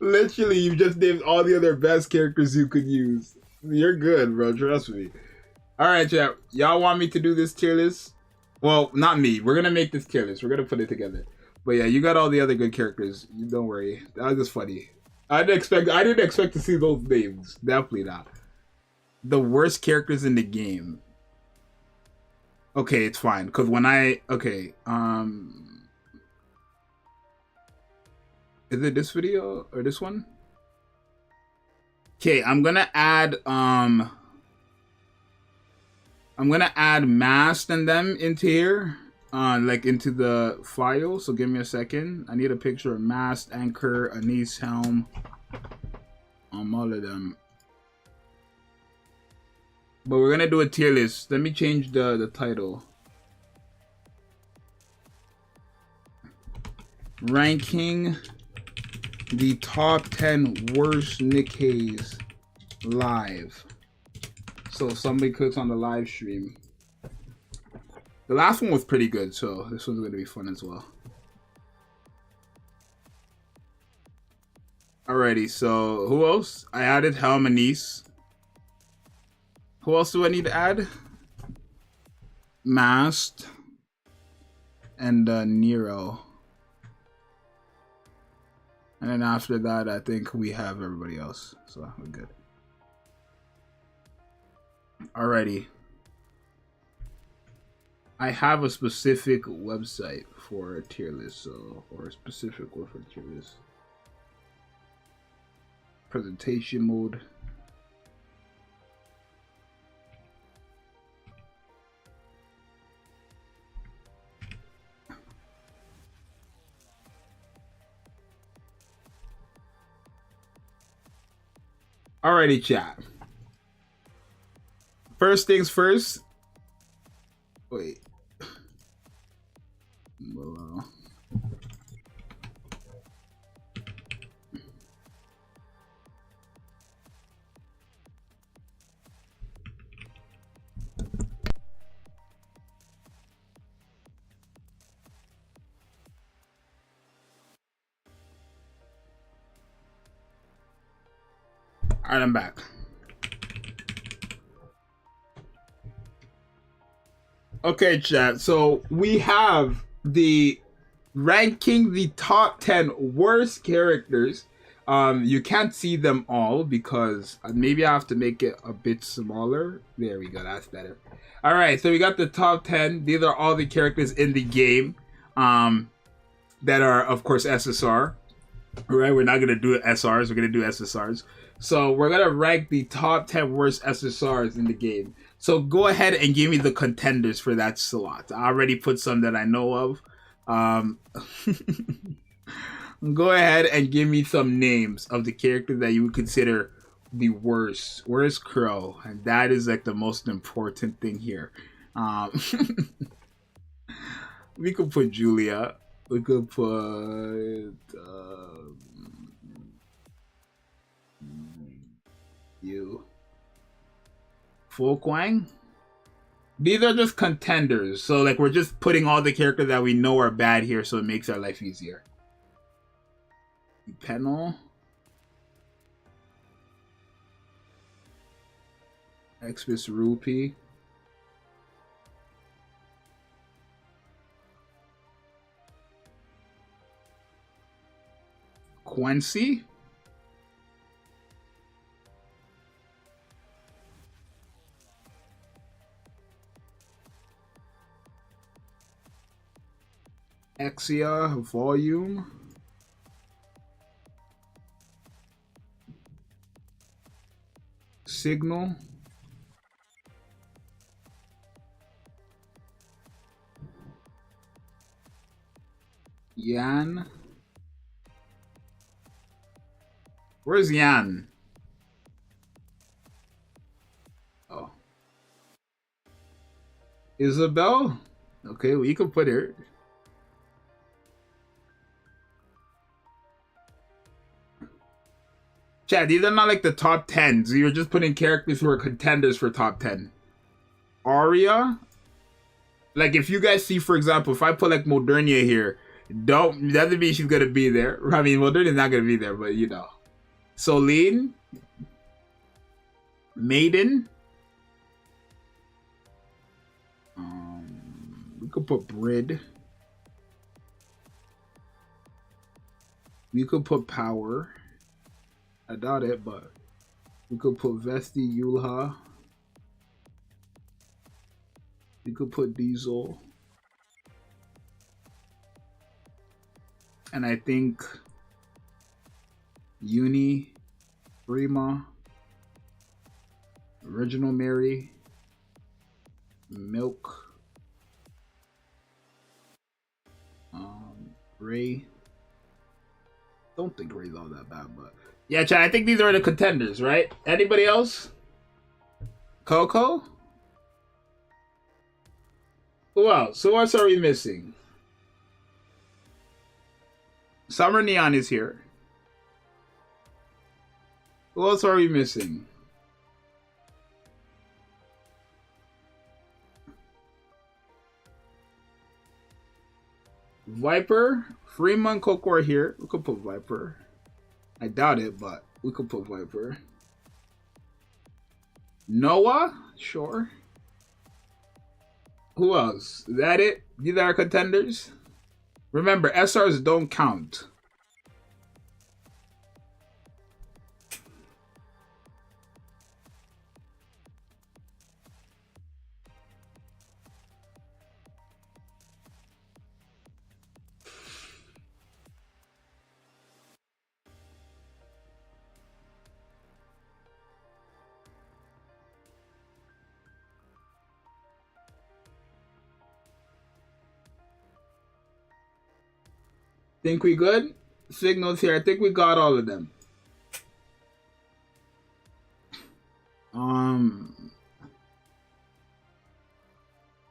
Literally, you just named all the other best characters you could use. You're good, bro. Trust me. All right, chat. Y'all want me to do this tier list? Well, not me. We're gonna make this tier list. We're gonna put it together. But yeah, you got all the other good characters. Don't worry. That was just funny. I didn't expect to see those names. Definitely not. The worst characters in the game. Okay, it's fine. Cause when is it this video or this one? Okay, I'm gonna add Mast and them into here. Like into the file. So give me a second. I need a picture of Mast, Anchor, Anise, Helm. All of them. But we're gonna do a tier list. Let me change the title. Ranking the top 10 worst Nikkes live. So if somebody clicks on the live stream. The last one was pretty good, so this one's gonna be fun as well. Alrighty, so who else? I added Helm and Nice. Who else do I need to add? Mast and Nero. And then after that, I think we have everybody else. So we're good. Alrighty. I have a specific website for a tier list, so, or a specific one for a tier list. Presentation mode. Alrighty, chat. First things first. Wait. Alright, I'm back. Okay, chat. So we have the ranking the top 10 worst characters. You can't see them all because maybe I have to make it a bit smaller. There we go. That's better. All right. So we got the top 10. These are all the characters in the game that are, of course, SSR. All right. We're not going to do SRs. We're going to do SSRs. So we're going to rank the top 10 worst SSRs in the game. So go ahead and give me the contenders for that slot. I already put some that I know of. Go ahead and give me some names of the characters that you would consider the worst. Where's Crow? And that is like the most important thing here. We could put Julia. We could put you. Fu Quang. These are just contenders. So like we're just putting all the characters that we know are bad here so it makes our life easier. Penal. Expis Rupee. Quincy. Exia Volume. Signal. Yan. Where's Yan? Oh. Isabel? Okay, we can put her. Chad, these are not like the top 10s. You're just putting characters who are contenders for top 10. Arya? Like, if you guys see, for example, if I put, like, Modernia here, doesn't mean she's gonna be there. I mean, Modernia's not gonna be there, but, you know. Solene? Maiden? We could put Brid. We could put Power. I doubt it, but we could put Vesti, Yulha. We could put Diesel. And I think Uni, Rima, Original Mary, Milk, Ray. Don't think Ray's all that bad, but yeah, Chad, I think these are the contenders, right? Anybody else? Coco? Who else? Who else are we missing? Summer Neon is here. Who else are we missing? Viper? Freeman, Coco are here. We could put Viper. I doubt it, but we could put Viper. Noah? Sure. Who else? Is that it? These are contenders? Remember, SRs don't count. Think we good? Signals here. I think we got all of them.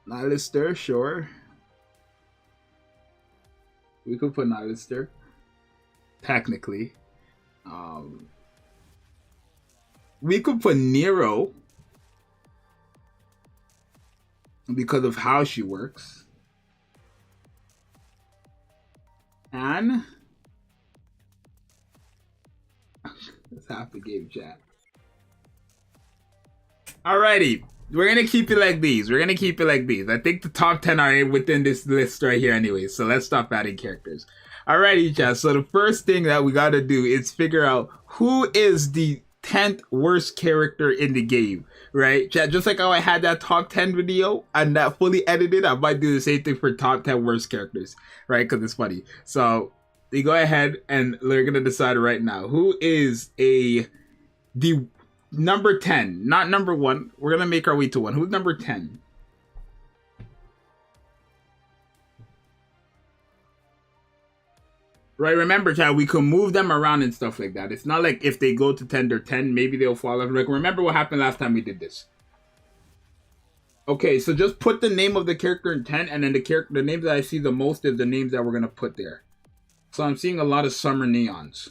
Nylister, sure. We could put Nylister. Technically. We could put Nero. Because of how she works. And that's half the game, chat. Alrighty. We're gonna keep it like these. We're gonna keep it like these. I think the top 10 are within this list right here anyway. So let's stop adding characters. Alrighty, chat. So the first thing that we gotta do is figure out who is the 10th worst character in the game, right? Chat, just like how I had that top 10 video and that fully edited, I might do the same thing for top 10 worst characters, right? Because it's funny. So we go ahead and we're gonna decide right now who is the number 10, not number 1. We're gonna make our way to 1. Who's number 10? Right, remember, chat, we can move them around and stuff like that. It's not like if they go to 10, they're 10. Maybe they'll fall off. Like, remember what happened last time we did this. Okay, so just put the name of the character in 10, and then the names that I see the most is the names that we're gonna put there. So I'm seeing a lot of summer neons.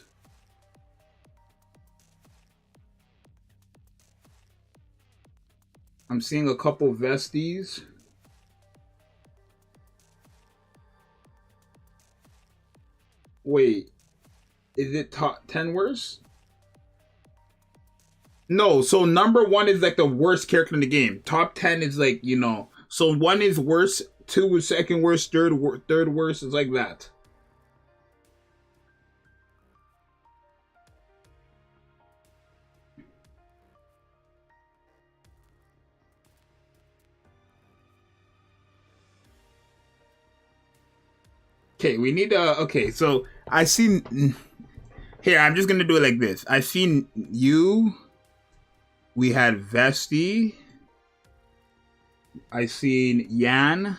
I'm seeing a couple vesties. Wait, is it top 10 worst? No, so number 1 is like the worst character in the game. Top 10 is like, you know, so 1 is worst, 2 is second worst, third worst is like that. Okay, we need okay, so I seen here, I'm just gonna do it like this. I seen you, we had Vesti, I seen Yan,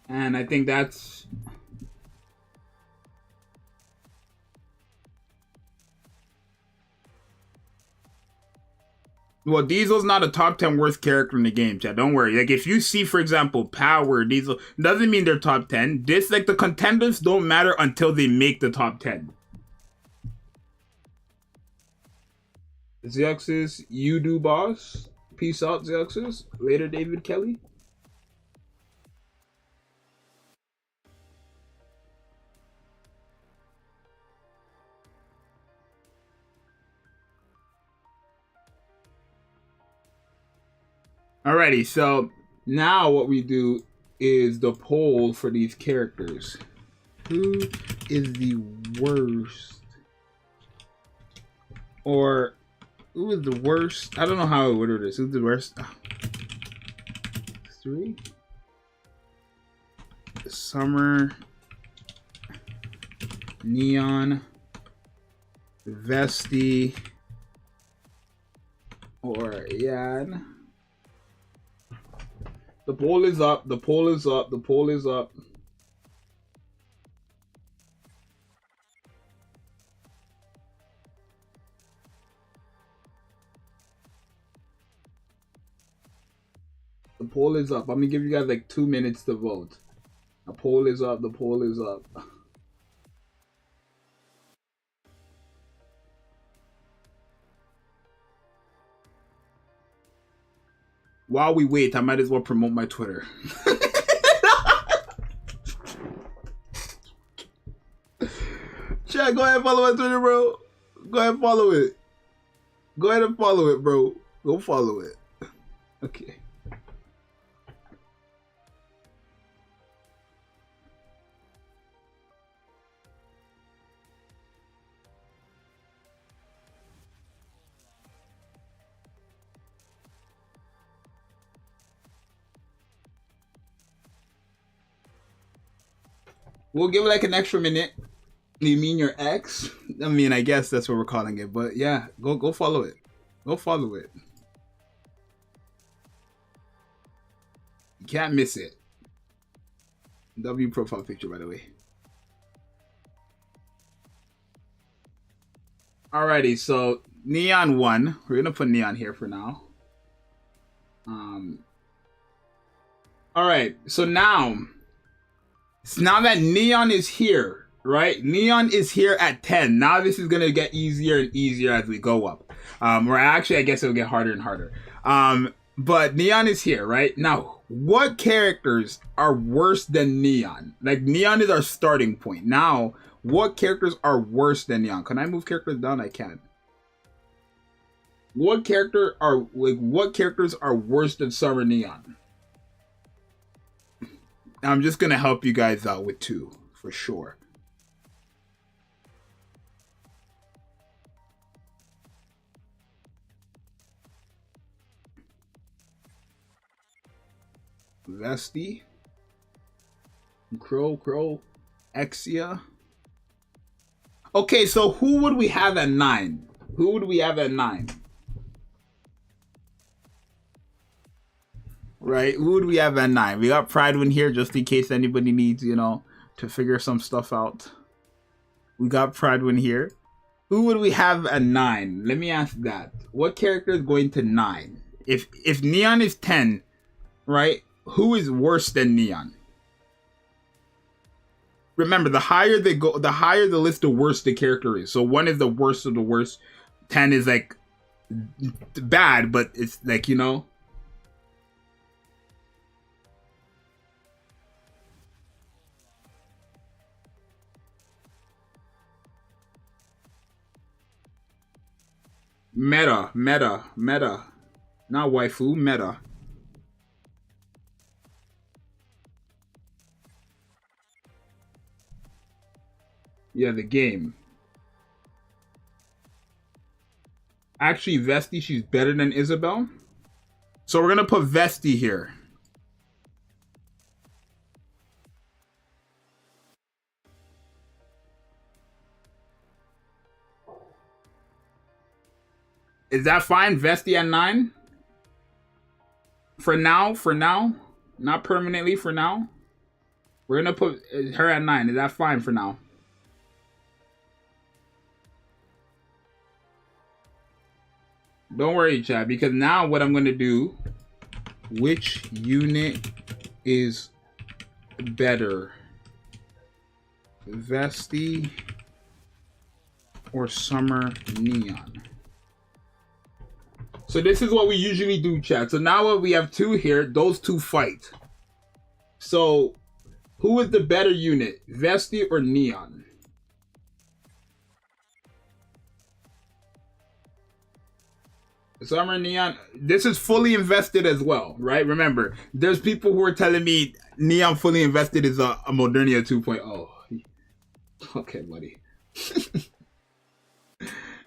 and I think that's well, Diesel's not a top 10 worst character in the game, chat. Don't worry. Like, if you see, for example, Power, Diesel, doesn't mean they're top 10. This, like, the contenders don't matter until they make the top 10. Zxous, you do, boss. Peace out, Zxous. Later, David Kelly. Alrighty, so now what we do is the poll for these characters. Who is the worst? Or who is the worst? I don't know how I order this. Who's the worst? 3. Summer. Neon. Vesti. Or Yan. The poll is up. The poll is up. The poll is up. The poll is up. I'm gonna give you guys like 2 minutes to vote. The poll is up. The poll is up. While we wait, I might as well promote my Twitter. Chat, go ahead and follow my Twitter, bro. Go ahead and follow it. Go ahead and follow it, bro. Go follow it. Okay. We'll give it like an extra minute. You mean your ex? I mean, I guess that's what we're calling it. But yeah, go follow it. Go follow it. You can't miss it. W profile picture, by the way. Alrighty, so Neon won. We're gonna put Neon here for now. Alright, so now that Neon is here, right? Neon is here at 10. Now this is gonna get easier and easier as we go up. Or actually, I guess it'll get harder and harder. But Neon is here, right? Now, what characters are worse than Neon? Like, Neon is our starting point. Now, what characters are worse than Neon? Can I move characters down? I can. what characters are worse than Summer Neon? I'm just gonna help you guys out with 2 for sure. Vesti, Crow, Exia. Okay, so who would we have at 9? Who would we have at 9? Right, who would we have at 9? We got Pridewin here just in case anybody needs, you know, to figure some stuff out. We got Pridewin here. Who would we have at 9? Let me ask that. What character is going to 9? If Neon is 10, right? Who is worse than Neon? Remember, the higher they go, the higher the list, the worse the character is. So 1 is the worst of the worst. 10 is like bad, but it's like, you know. Meta. Not waifu, meta. Yeah, the game. Actually, Vesti, she's better than Isabel. So we're gonna put Vesti here. Is that fine? Vesti at 9? For now. Not permanently, for now. We're gonna put her at 9. Is that fine for now? Don't worry, chat, because now what I'm gonna do, which unit is better? Vesti or Summer Neon? So this is what we usually do, chat. So now what we have 2 here, those 2 fight. So who is the better unit, Vesti or Neon? Summer Neon, this is fully invested as well, right? Remember, there's people who are telling me Neon fully invested is a Modernia 2.0. Okay, buddy.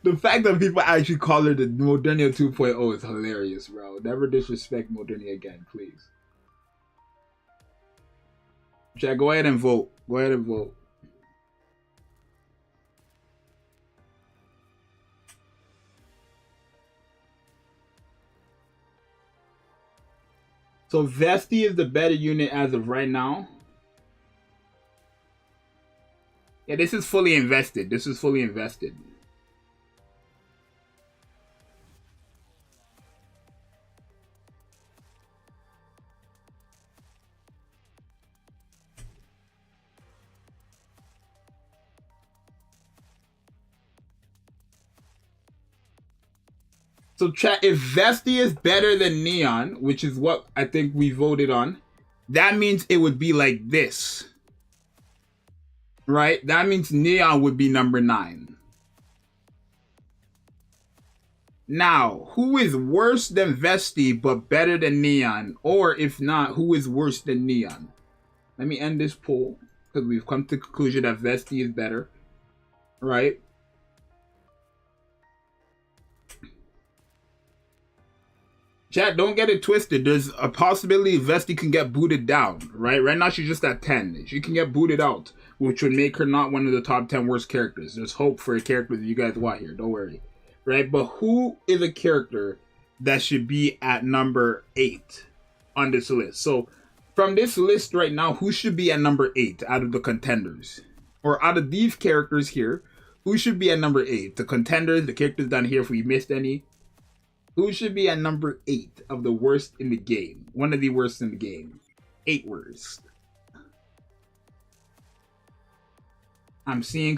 The fact that people actually call her the Modernia 2.0 is hilarious, bro. Never disrespect Modernia again, please. Chat, go ahead and vote. Go ahead and vote. So Vesti is the better unit as of right now. Yeah, this is fully invested. This is fully invested. So chat, if Vesti is better than Neon, which is what I think we voted on, that means it would be like this. Right? That means Neon would be number 9. Now, who is worse than Vesti but better than Neon? Or if not, who is worse than Neon? Let me end this poll because we've come to the conclusion that Vesti is better. Right? Chat, don't get it twisted. There's a possibility Vesti can get booted down, right? Right now, she's just at 10. She can get booted out, which would make her not one of the top 10 worst characters. There's hope for a character that you guys want here. Don't worry. Right? But who is a character that should be at number 8 on this list? So, from this list right now, who should be at number 8 out of the contenders? Or out of these characters here, who should be at number 8? The contenders, the characters down here, if we missed any. Who should be at number 8 of the worst in the game? One of the worst in the game. 8 worst. I'm seeing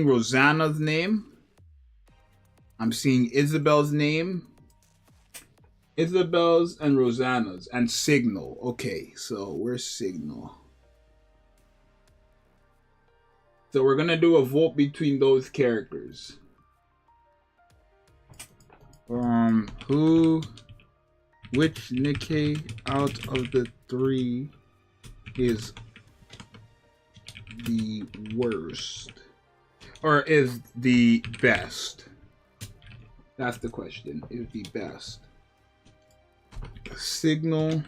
Rosanna's name. I'm seeing Isabel's name. Isabel's and Rosanna's and Signal. Okay, so where's Signal? So we're gonna do a vote between those characters. Which Nikke out of the three is the worst? Or is the best? That's the question. Is the best. Signal.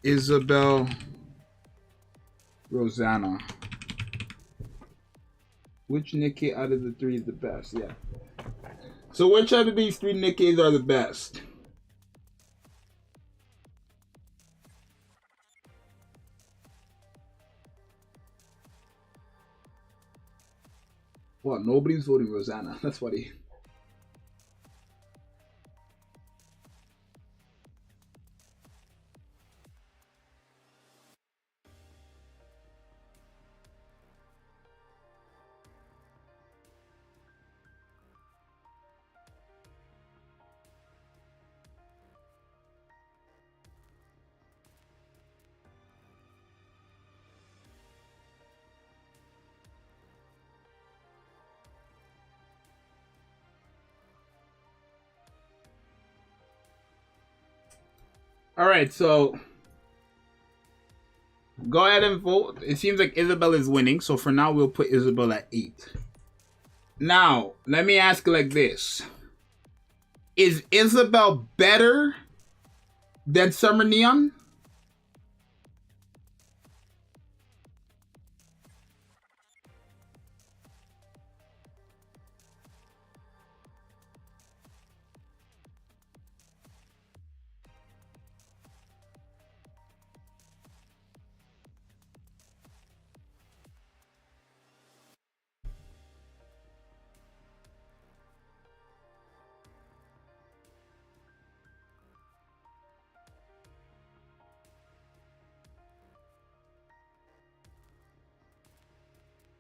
Isabel. Rosanna. Which Nikke out of the three is the best? Yeah. So which out of these three Nikkes are the best? Well, nobody's voting Rosanna. That's funny. All right, so go ahead and vote. It seems like Isabel is winning, so for now we'll put Isabel at 8. Now, let me ask like this. Is Isabel better than Summer Neon?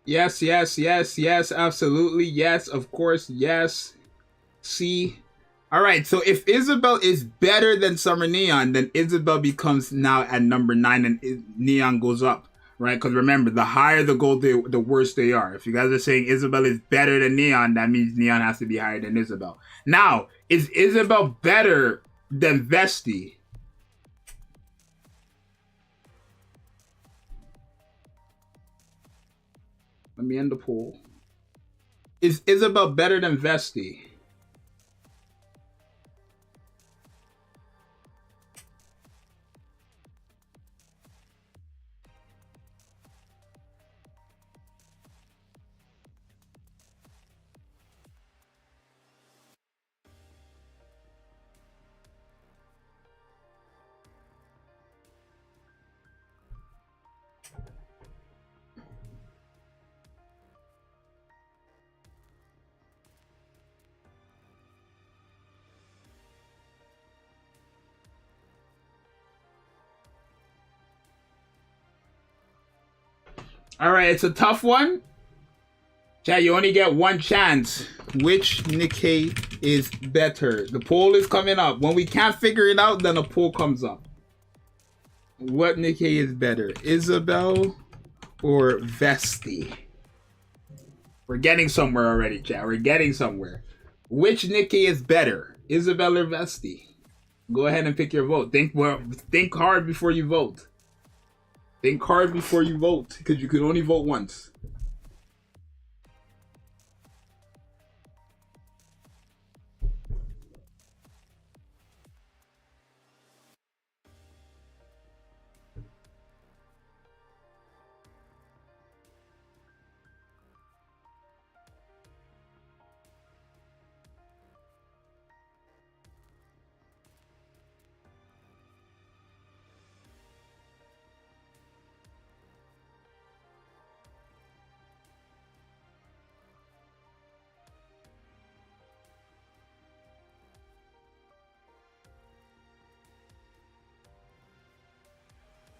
Yes, yes, yes, yes, absolutely. Yes, of course, yes. C. All right, so if Isabel is better than Summer Neon, then Isabel becomes now at number 9 and Neon goes up, right? Because remember, the higher the gold, the worse they are. If you guys are saying Isabel is better than Neon, that means Neon has to be higher than Isabel. Now, is Isabel better than Vesti? Let me end the poll. Is Isabel better than Vesti? All right, it's a tough one. Chat, you only get one chance. Which Nikke is better? The poll is coming up. When we can't figure it out, then a poll comes up. What Nikke is better? Isabel or Vesti? We're getting somewhere already, chat. We're getting somewhere. Which Nikke is better? Isabel or Vesti? Go ahead and pick your vote. Think hard before you vote. Think hard before you vote, because you can only vote once.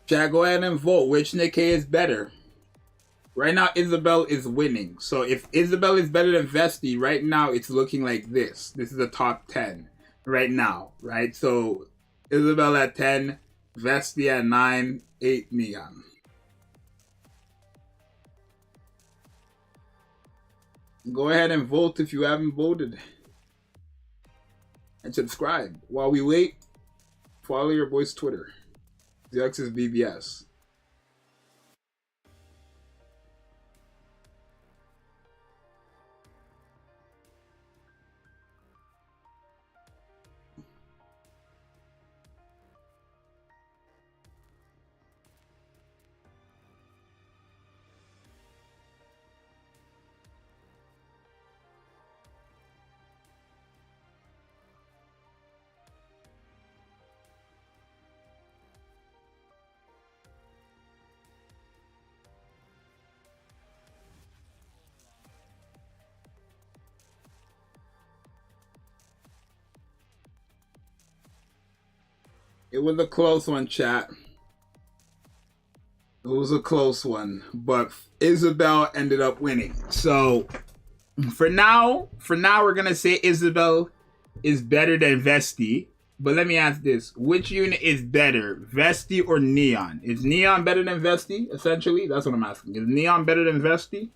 Chat, go ahead and vote. Which Nikke is better? Right now, Isabel is winning. So if Isabel is better than Vesti, right now it's looking like this. This is the top 10 right now, right? So Isabel at 10, Vesti at 9, 8 Neon. Go ahead and vote if you haven't voted. And subscribe. While we wait, follow your boy's Twitter. Zxous BBS. It was a close one, chat. It was a close one, but Isabel ended up winning. So for now, we're gonna say Isabel is better than Vesti. But let me ask this: which unit is better, Vesti or Neon? Is Neon better than Vesti? Essentially, that's what I'm asking. Is Neon better than Vesti?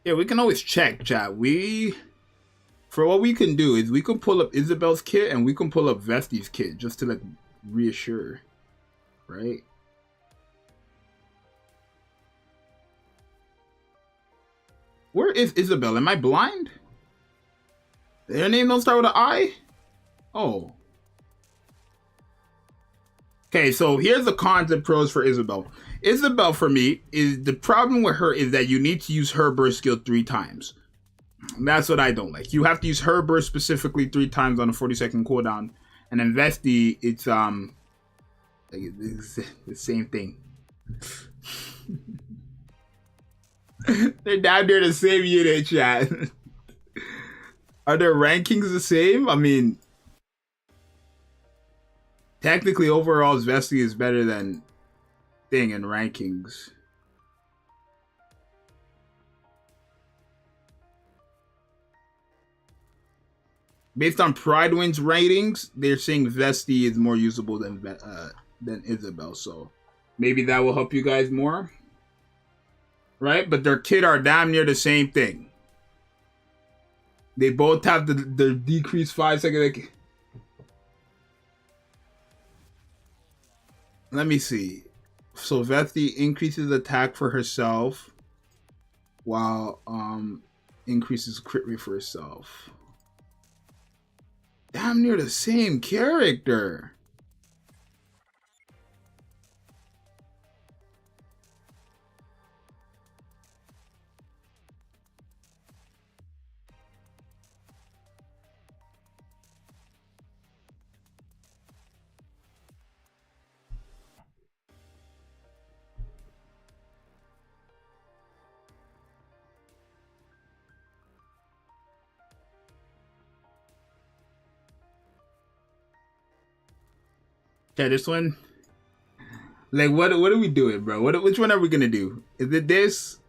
Yeah, we can always check, chat. For what we can do is we can pull up Isabel's kit and we can pull up Vesti's kit just to like reassure, right? Where is Isabel? Am I blind? Their name don't start with an I? Oh. Okay, so here's the cons and pros for Isabel. Isabel, for me, is the problem with her is that you need to use her burst skill 3 times. That's what I don't like. You have to use her burst specifically 3 times on a 40-second cooldown. And then Vesti, it's the same thing. They're down there the same unit, chat. Are their rankings the same? I mean, technically, overall, Vesti is better than Thing in rankings. Based on Pride Wins ratings, they're saying Vesti is more usable than Isabel. So maybe that will help you guys more, right? But their kit are damn near the same thing. They both have the decreased 5-second. Let me see. So Vesti increases attack for herself, while increases crit rate for herself. Damn near the same character. Okay, this one. Like, what are we doing, bro? Which one are we gonna do? Is it this?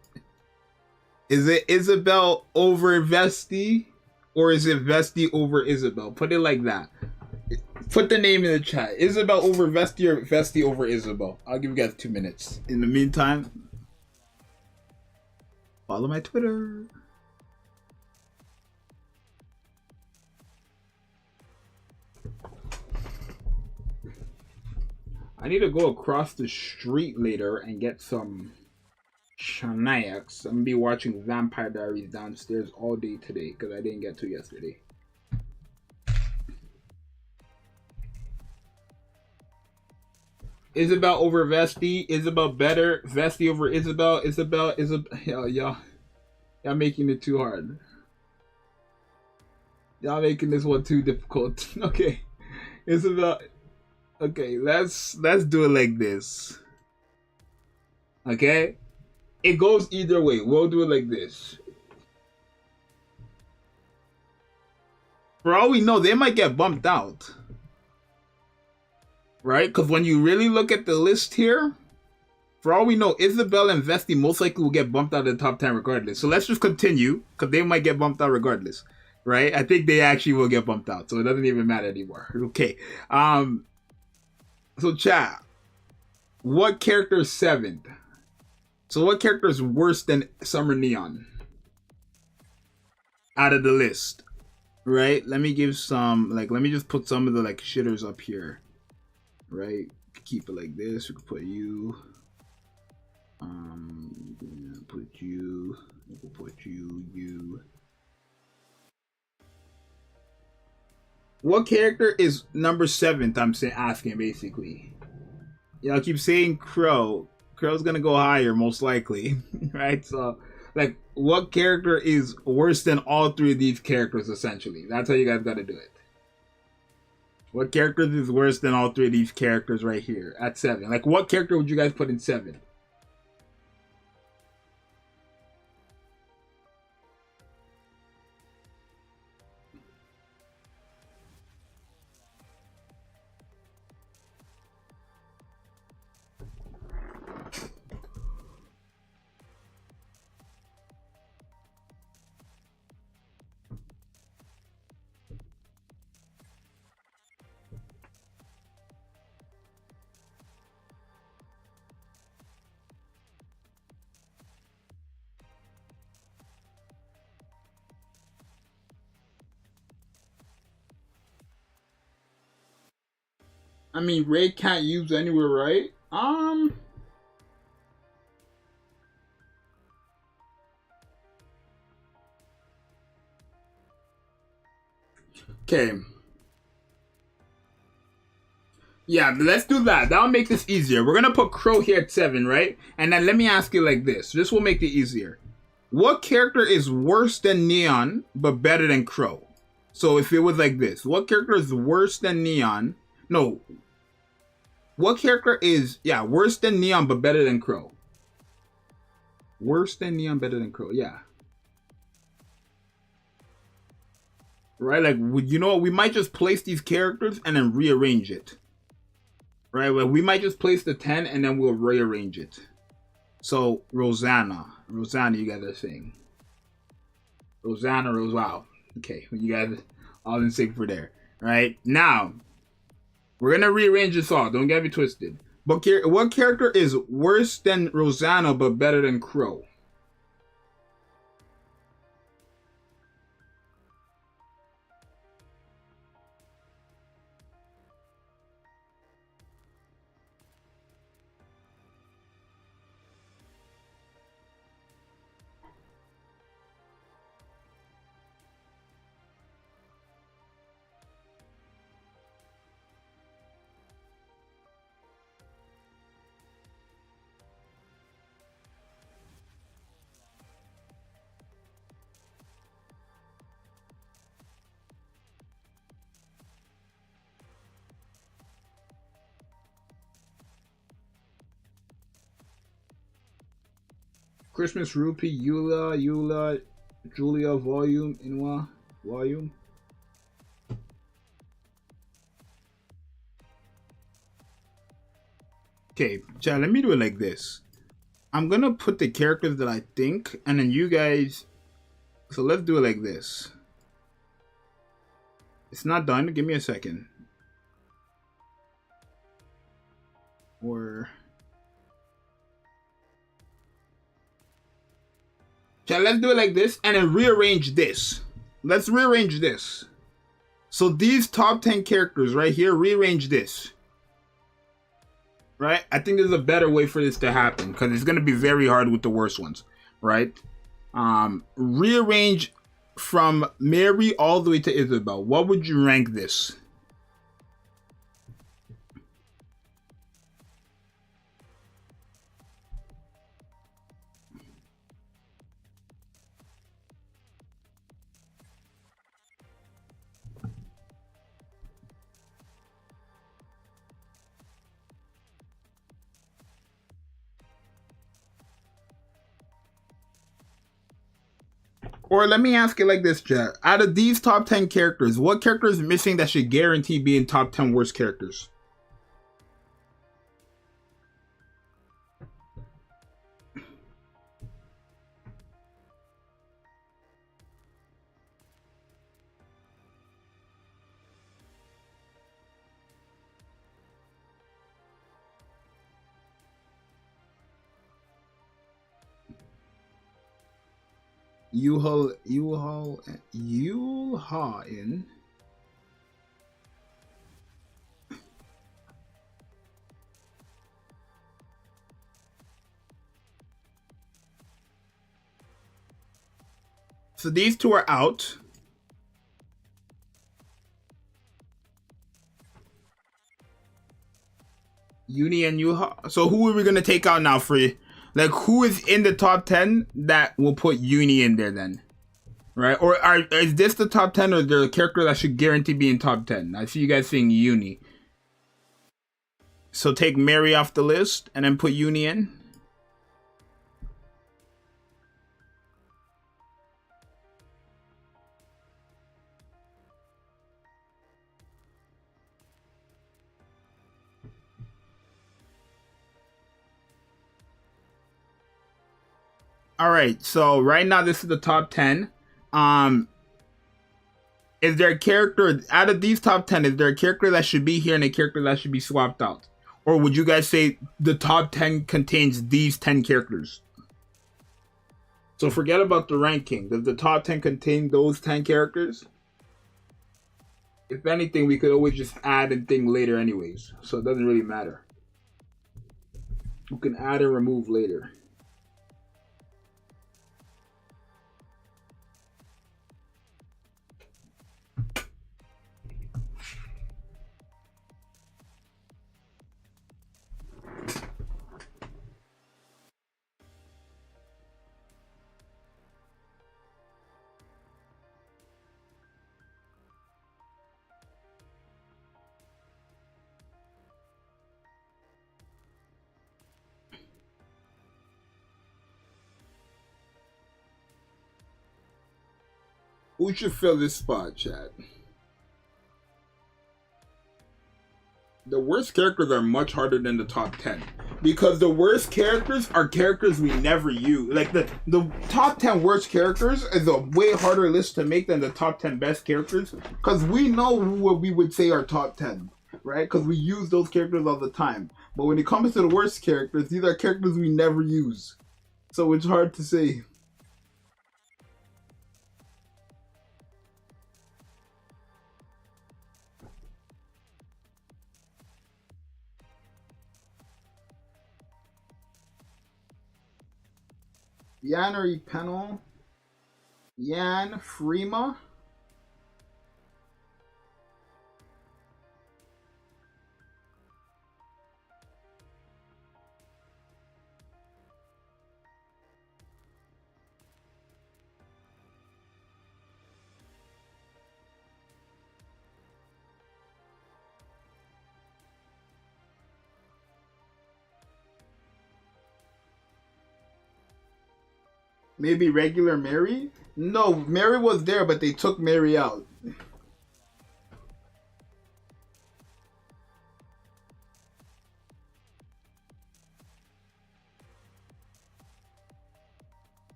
Is it Isabel over Vesti? Or is it Vesti over Isabel? Put it like that. Put the name in the chat. Isabel over Vesti or Vesti over Isabel? I'll give you guys 2 minutes. In the meantime, follow my Twitter. I need to go across the street later and get some snacks. I'm gonna be watching Vampire Diaries downstairs all day today because I didn't get to yesterday. Isabel over Vesti. Isabel better. Vesti over Isabel. Isabel. Y'all making it too hard. Y'all making this one too difficult. Okay. Isabel. Okay, let's do it like this. Okay? It goes either way. We'll do it like this. For all we know, they might get bumped out. Right? Because when you really look at the list here, For all we know, Isabel and Vesti most likely will get bumped out of the top 10 regardless. So let's just continue, because they might get bumped out regardless. Right? I think they actually will get bumped out, so it doesn't even matter anymore. Okay. So chat, what character is 7th? So what character is worse than Summer Neon out of the list? Right? Let me give some, like, let me just put some of the, like, shitters up here. Right? Keep it like this. We can put you. Put you. We'll put you. What character is number 7th? I'm asking basically. Y'all keep saying Crow. Crow's gonna go higher most likely, right? So, like, what character is worse than all 3 of these characters? Essentially, that's how you guys gotta do it. What character is worse than all 3 of these characters right here at 7? Like, what character would you guys put in 7? I mean, Ray can't use anywhere, right? Okay. Yeah, let's do that. That'll make this easier. We're gonna put Crow here at 7, right? And then let me ask you like this. This will make it easier. What character is worse than Neon, but better than Crow? So if it was like this, what character is worse than Neon? No. What character is, worse than Neon, but better than Crow? Worse than Neon, better than Crow, yeah. Right, like, you know what? We might just place these characters and then rearrange it. Right, well, we might just place the 10 and then we'll rearrange it. So, Rosanna, you guys are saying. Rosanna, wow. Okay, you guys all in sync for there. Right, now, we're going to rearrange this all. Don't get me twisted. But what character is worse than Rosanna but better than Crow? Christmas Rupee, Eula, Julia, Volume, Inwa, Volume. Okay, chat, let me do it like this. I'm gonna put the characters that I think, and then you guys. So let's do it like this. It's not done. Give me a second. Or. Chat, let's do it like this and then rearrange this. Let's rearrange this. So these top 10 characters right here, rearrange this. Right? I think there's a better way for this to happen because it's going to be very hard with the worst ones. Right? Rearrange from Mary all the way to Isabel. What would you rank this? Or let me ask it like this, Jack. Out of these top 10 characters, what character is missing that should guarantee being top 10 worst characters? Yulha in. So these two are out. Uni and Yuha. So who are we gonna take out now for you? Like, who is in the top 10 that will put Uni in there then? Right? Or is this the top 10, or is there a character that should guarantee be in top 10? I see you guys saying Uni. So take Mary off the list and then put Uni in. All right, so right now this is the top 10. Is there a character out of these top 10? Is there a character that should be here and a character that should be swapped out? Or would you guys say the top 10 contains these 10 characters? So forget about the ranking. Does the top 10 contain those 10 characters? If anything, we could always just add a thing later anyways. So it doesn't really matter. We can add and remove later. Who should fill this spot, chat? The worst characters are much harder than the top 10. Because the worst characters are characters we never use. Like, the top 10 worst characters is a way harder list to make than the top 10 best characters. Because we know what we would say are top 10. Right? Because we use those characters all the time. But when it comes to the worst characters, these are characters we never use. So it's hard to say. Yan or Panel? Yan Freema? Maybe regular Mary? No, Mary was there, but they took Mary out.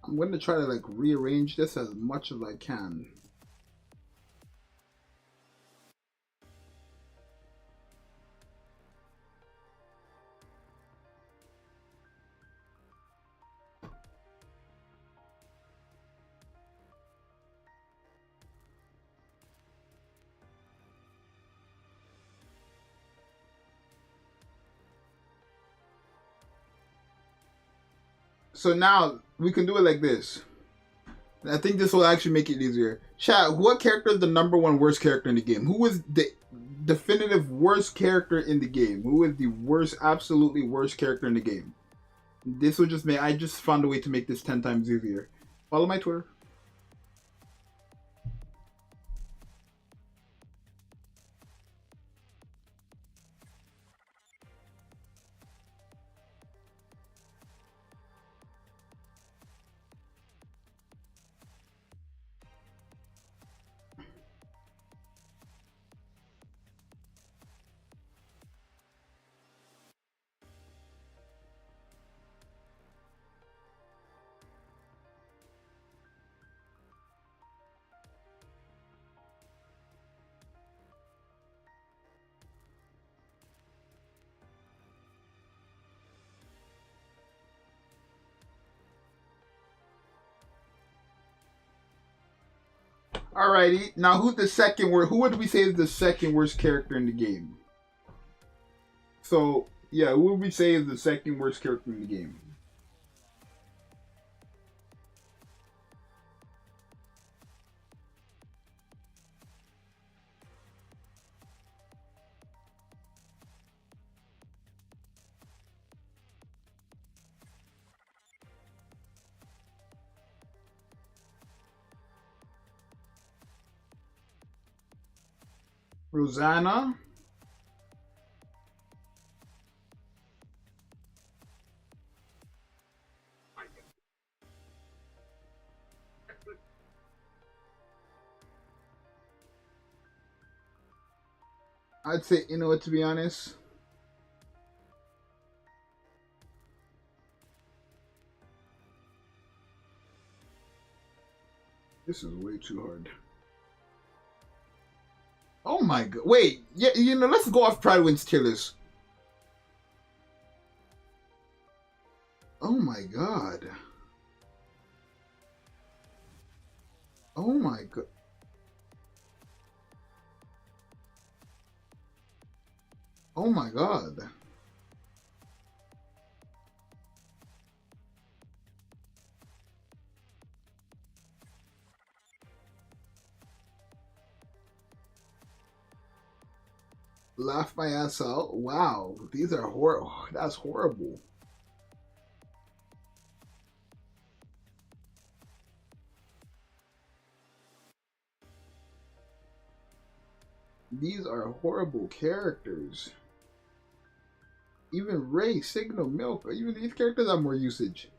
I'm going to try to like rearrange this as much as I can. So now we can do it like this. I think this will actually make it easier. Chat, what character is the #1 worst character in the game? Who is the definitive worst character in the game? Who is the worst, absolutely worst character in the game? This will just make, I just found a way to make this 10 times easier. Follow my Twitter. Alrighty. Now, who's the second worst? Who would we say is the second worst character in the game? So, yeah, who would we say is the second worst character in the game? Rosanna? I'd say, you know what, to be honest, this is way too hard. Oh my god. Wait, yeah, you know, let's go off Pride Wins tier list. Oh my god. Oh my god. Oh my god. Laugh my ass out. Wow, these are horrible. That's horrible. These are horrible characters. Even Ray, Signal, Milk, even these characters have more usage.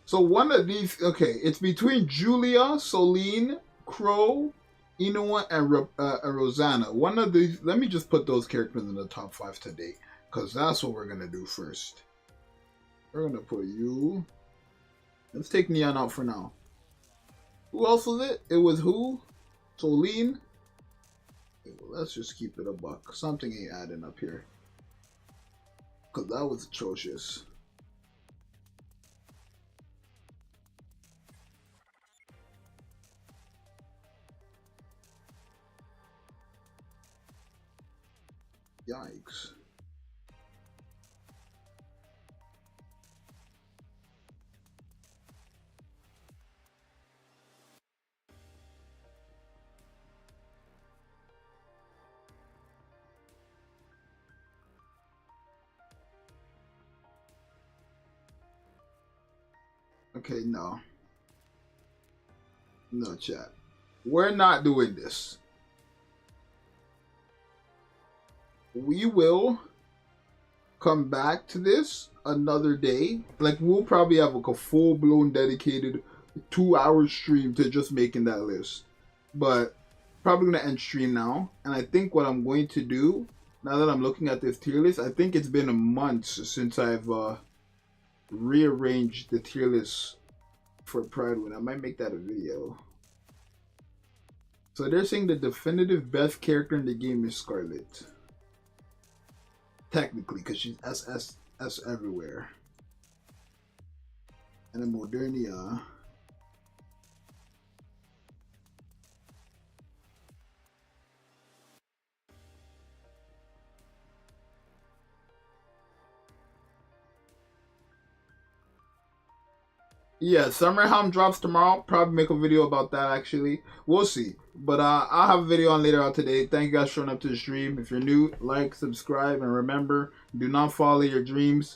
So one of these, okay, it's between Julia, Soline, Crow, Inoue, and Rosanna. One of these, let me just put those characters in the top 5 today, because that's what we're going to do first. We're going to put you. Let's take Neon out for now. Who else was it? It was who? Soline. Okay, well, let's just keep it a buck. Something ain't adding up here. Because that was atrocious. Yikes. Okay, no. No, chat. We're not doing this. We will come back to this another day. Like, we'll probably have like a full-blown dedicated 2-hour stream to just making that list. But probably gonna end stream now. And I think what I'm going to do, now that I'm looking at this tier list, I think it's been a month since I've rearranged the tier list for Pride Win. I might make that a video. So they're saying the definitive best character in the game is Scarlet. Technically, because she's S everywhere. And then Modernia. Yeah, Summer Helm drops tomorrow. Probably make a video about that, actually. We'll see. But I'll have a video on later on today. Thank you guys for showing up to the stream. If you're new, like, subscribe, and remember, do not follow your dreams.